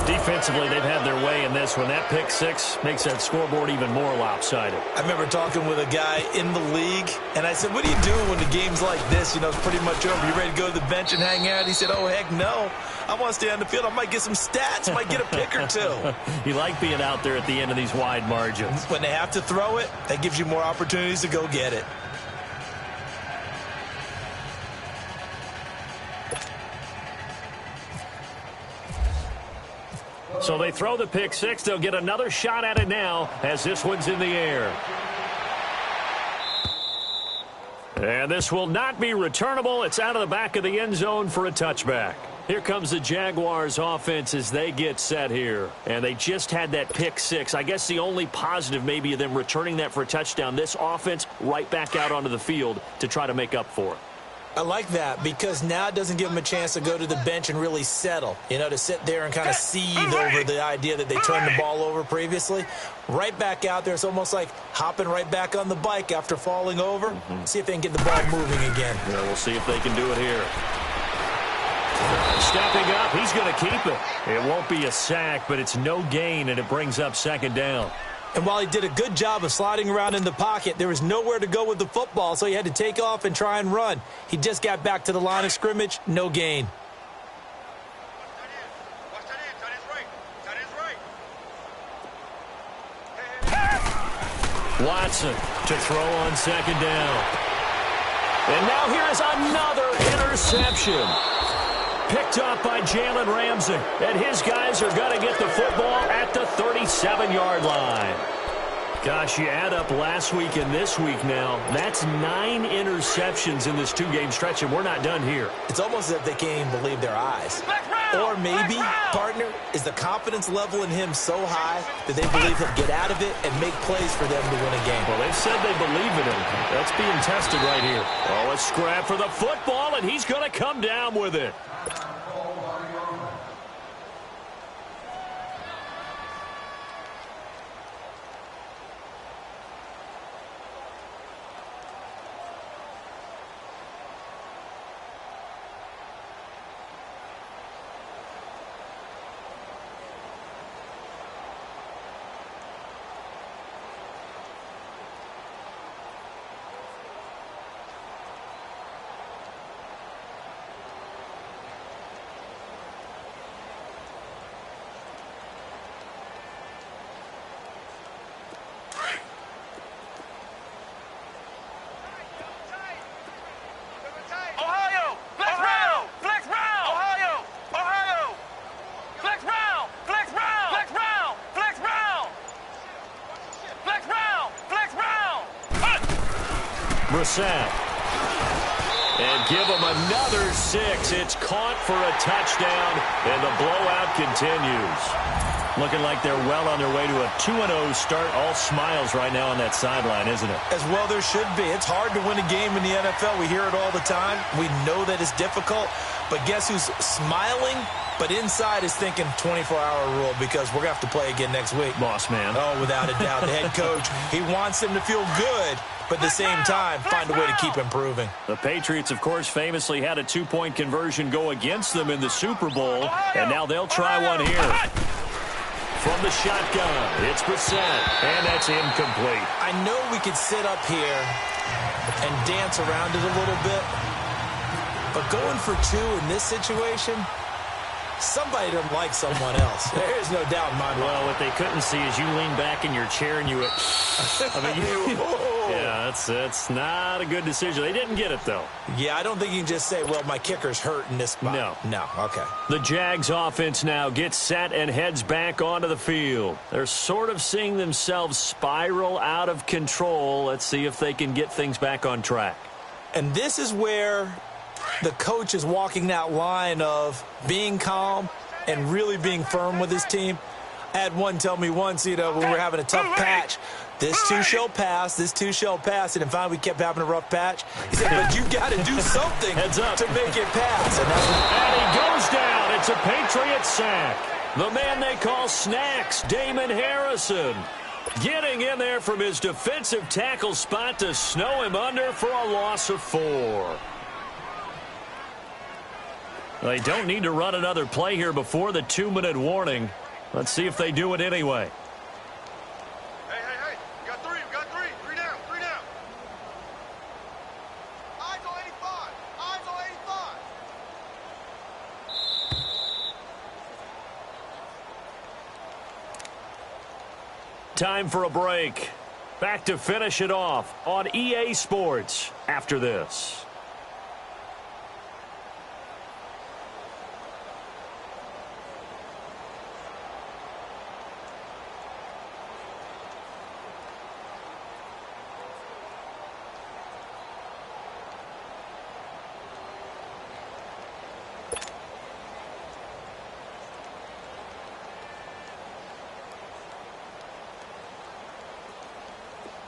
[SPEAKER 4] Defensively, they've had their way in this one. That pick 6 makes that scoreboard even more lopsided.
[SPEAKER 5] I remember talking with a guy in the league, and I said, what are you doing when the game's like this? You know, it's pretty much over. You ready to go to the bench and hang out? He said, oh, heck no. I want to stay on the field. I might get some stats. Might get a pick or two.
[SPEAKER 4] You like being out there at the end of these wide margins.
[SPEAKER 5] When they have to throw it, that gives you more opportunities to go get it.
[SPEAKER 4] So they throw the pick 6. They'll get another shot at it now as this one's in the air. And this will not be returnable. It's out of the back of the end zone for a touchback. Here comes the Jaguars offense as they get set here. And they just had that pick 6. I guess the only positive maybe of them returning that for a touchdown. This offense right back out onto the field to try to make up for it.
[SPEAKER 5] I like that because now it doesn't give them a chance to go to the bench and really settle. You know, to sit there and kind of seethe over the idea that they turned the ball over previously. Right back out there. It's almost like hopping right back on the bike after falling over. See if they can get the ball moving again.
[SPEAKER 4] Yeah, we'll see if they can do it here. Stepping up, he's going to keep it. It won't be a sack, but it's no gain, and it brings up 2nd down.
[SPEAKER 5] And while he did a good job of sliding around in the pocket, there was nowhere to go with the football, so he had to take off and try and run. He just got back to the line of scrimmage, no gain.
[SPEAKER 4] Watson to throw on 2nd down. And now here is another interception. Picked up by Jalen Ramsey. And his guys are going to get the football at the 37-yard line. Gosh, you add up last week and this week now. That's 9 interceptions in this 2-game stretch, and we're not done here.
[SPEAKER 5] It's almost as if they can't even believe their eyes. Or maybe, partner, is the confidence level in him so high that they believe he'll get out of it and make plays for them to win a game.
[SPEAKER 4] Well, they've said they believe in him. That's being tested right here. Oh, a scrap for the football, and he's going to come down with it. Brissett. And give them another 6. It's caught for a touchdown, and the blowout continues. Looking like they're well on their way to a 2-0 start. All smiles right now on that sideline, isn't it?
[SPEAKER 5] As well there should be. It's hard to win a game in the NFL. We hear it all the time. We know that it's difficult. But guess who's smiling? But inside is thinking 24-hour rule because we're going to have to play again next week.
[SPEAKER 4] Boss man.
[SPEAKER 5] Oh, without a doubt. The head coach, he wants them to feel good, but at the same time, find a way to keep improving.
[SPEAKER 4] The Patriots, of course, famously had a 2-point conversion go against them in the Super Bowl, and now they'll try one here. From the shotgun, it's Brissett, and that's incomplete.
[SPEAKER 5] I know we could sit up here and dance around it a little bit, but going for 2 in this situation, somebody doesn't like someone else. There is no doubt in my mind.
[SPEAKER 4] Well, what they couldn't see is you lean back in your chair and you went, yeah, that's not a good decision. They didn't get it, though.
[SPEAKER 5] Yeah, I don't think you can just say, well, my kicker's hurt in this spot. No, okay.
[SPEAKER 4] The Jags offense now gets set and heads back onto the field. They're sort of seeing themselves spiral out of control. Let's see if they can get things back on track.
[SPEAKER 5] And this is where the coach is walking that line of being calm and really being firm with his team. I had one tell me once, when we were having a tough patch, this too shall pass, this too shall pass, and finally we kept having a rough patch. He said, but you got to do something to make it pass.
[SPEAKER 4] And he goes down. It's a Patriot sack. The man they call Snacks, Damon Harrison, getting in there from his defensive tackle spot to snow him under for a loss of 4. They don't need to run another play here before the 2-minute warning. Let's see if they do it anyway.
[SPEAKER 3] Hey. We got 3. We got 3. 3 down. 3 down. Eyes on 85. Eyes on 85.
[SPEAKER 4] Time for a break. Back to finish it off on EA Sports after this.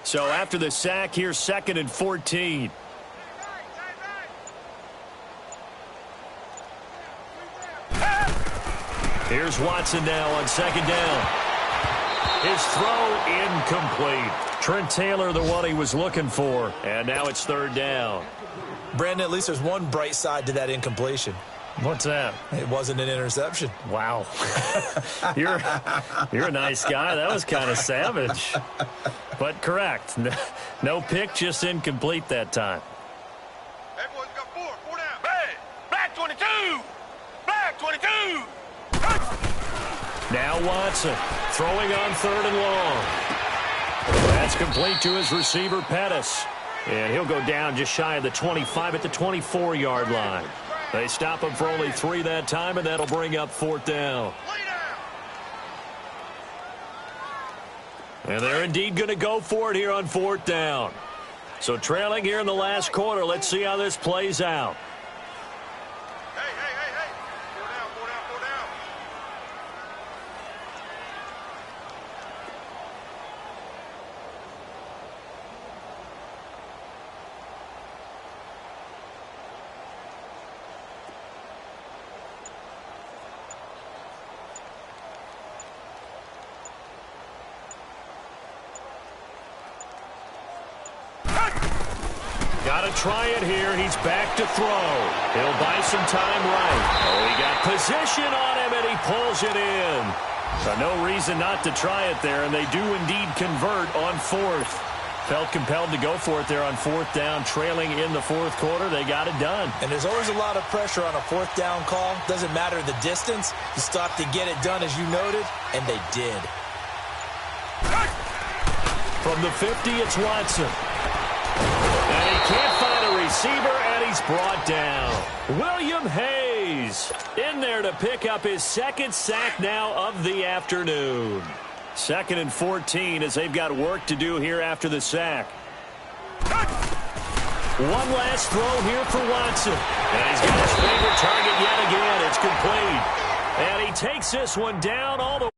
[SPEAKER 4] So after the sack, here's 2nd and 14. Here's Watson now on 2nd down. His throw incomplete. Trent Taylor, the one he was looking for. And now it's 3rd down.
[SPEAKER 5] Brandon, at least there's one bright side to that incompletion.
[SPEAKER 4] What's that?
[SPEAKER 5] It wasn't an interception.
[SPEAKER 4] Wow. You're a nice guy. That was kind of savage. But correct. No pick, just incomplete that time.
[SPEAKER 3] Hey, boys, we got 4. 4 down. Hey, black 22. Black 22.
[SPEAKER 4] Now Watson throwing on 3rd and long. That's complete to his receiver, Pettis. And he'll go down just shy of the 25 at the 24-yard line. They stop him for only 3 that time, and that'll bring up 4th down. And they're indeed going to go for it here on 4th down. So trailing here in the last quarter, let's see how this plays out.
[SPEAKER 3] Hey. 4 down.
[SPEAKER 4] Got to try it here. He's back to throw. He'll buy some time right. Oh, he got position on him, and he pulls it in. So no reason not to try it there, and they do indeed convert on 4th. Felt compelled to go for it there on 4th down, trailing in the 4th quarter. They got it done.
[SPEAKER 5] And there's always a lot of pressure on a 4th down call. Doesn't matter the distance. You stop to get it done, as you noted, and they did.
[SPEAKER 4] From the 50, it's Watson. And he can't find a receiver, and he's brought down. William Hayes in there to pick up his 2nd sack now of the afternoon. 2nd and 14 as they've got work to do here after the sack. One last throw here for Watson. And he's got his favorite target yet again. It's complete. And he takes this one down all the way.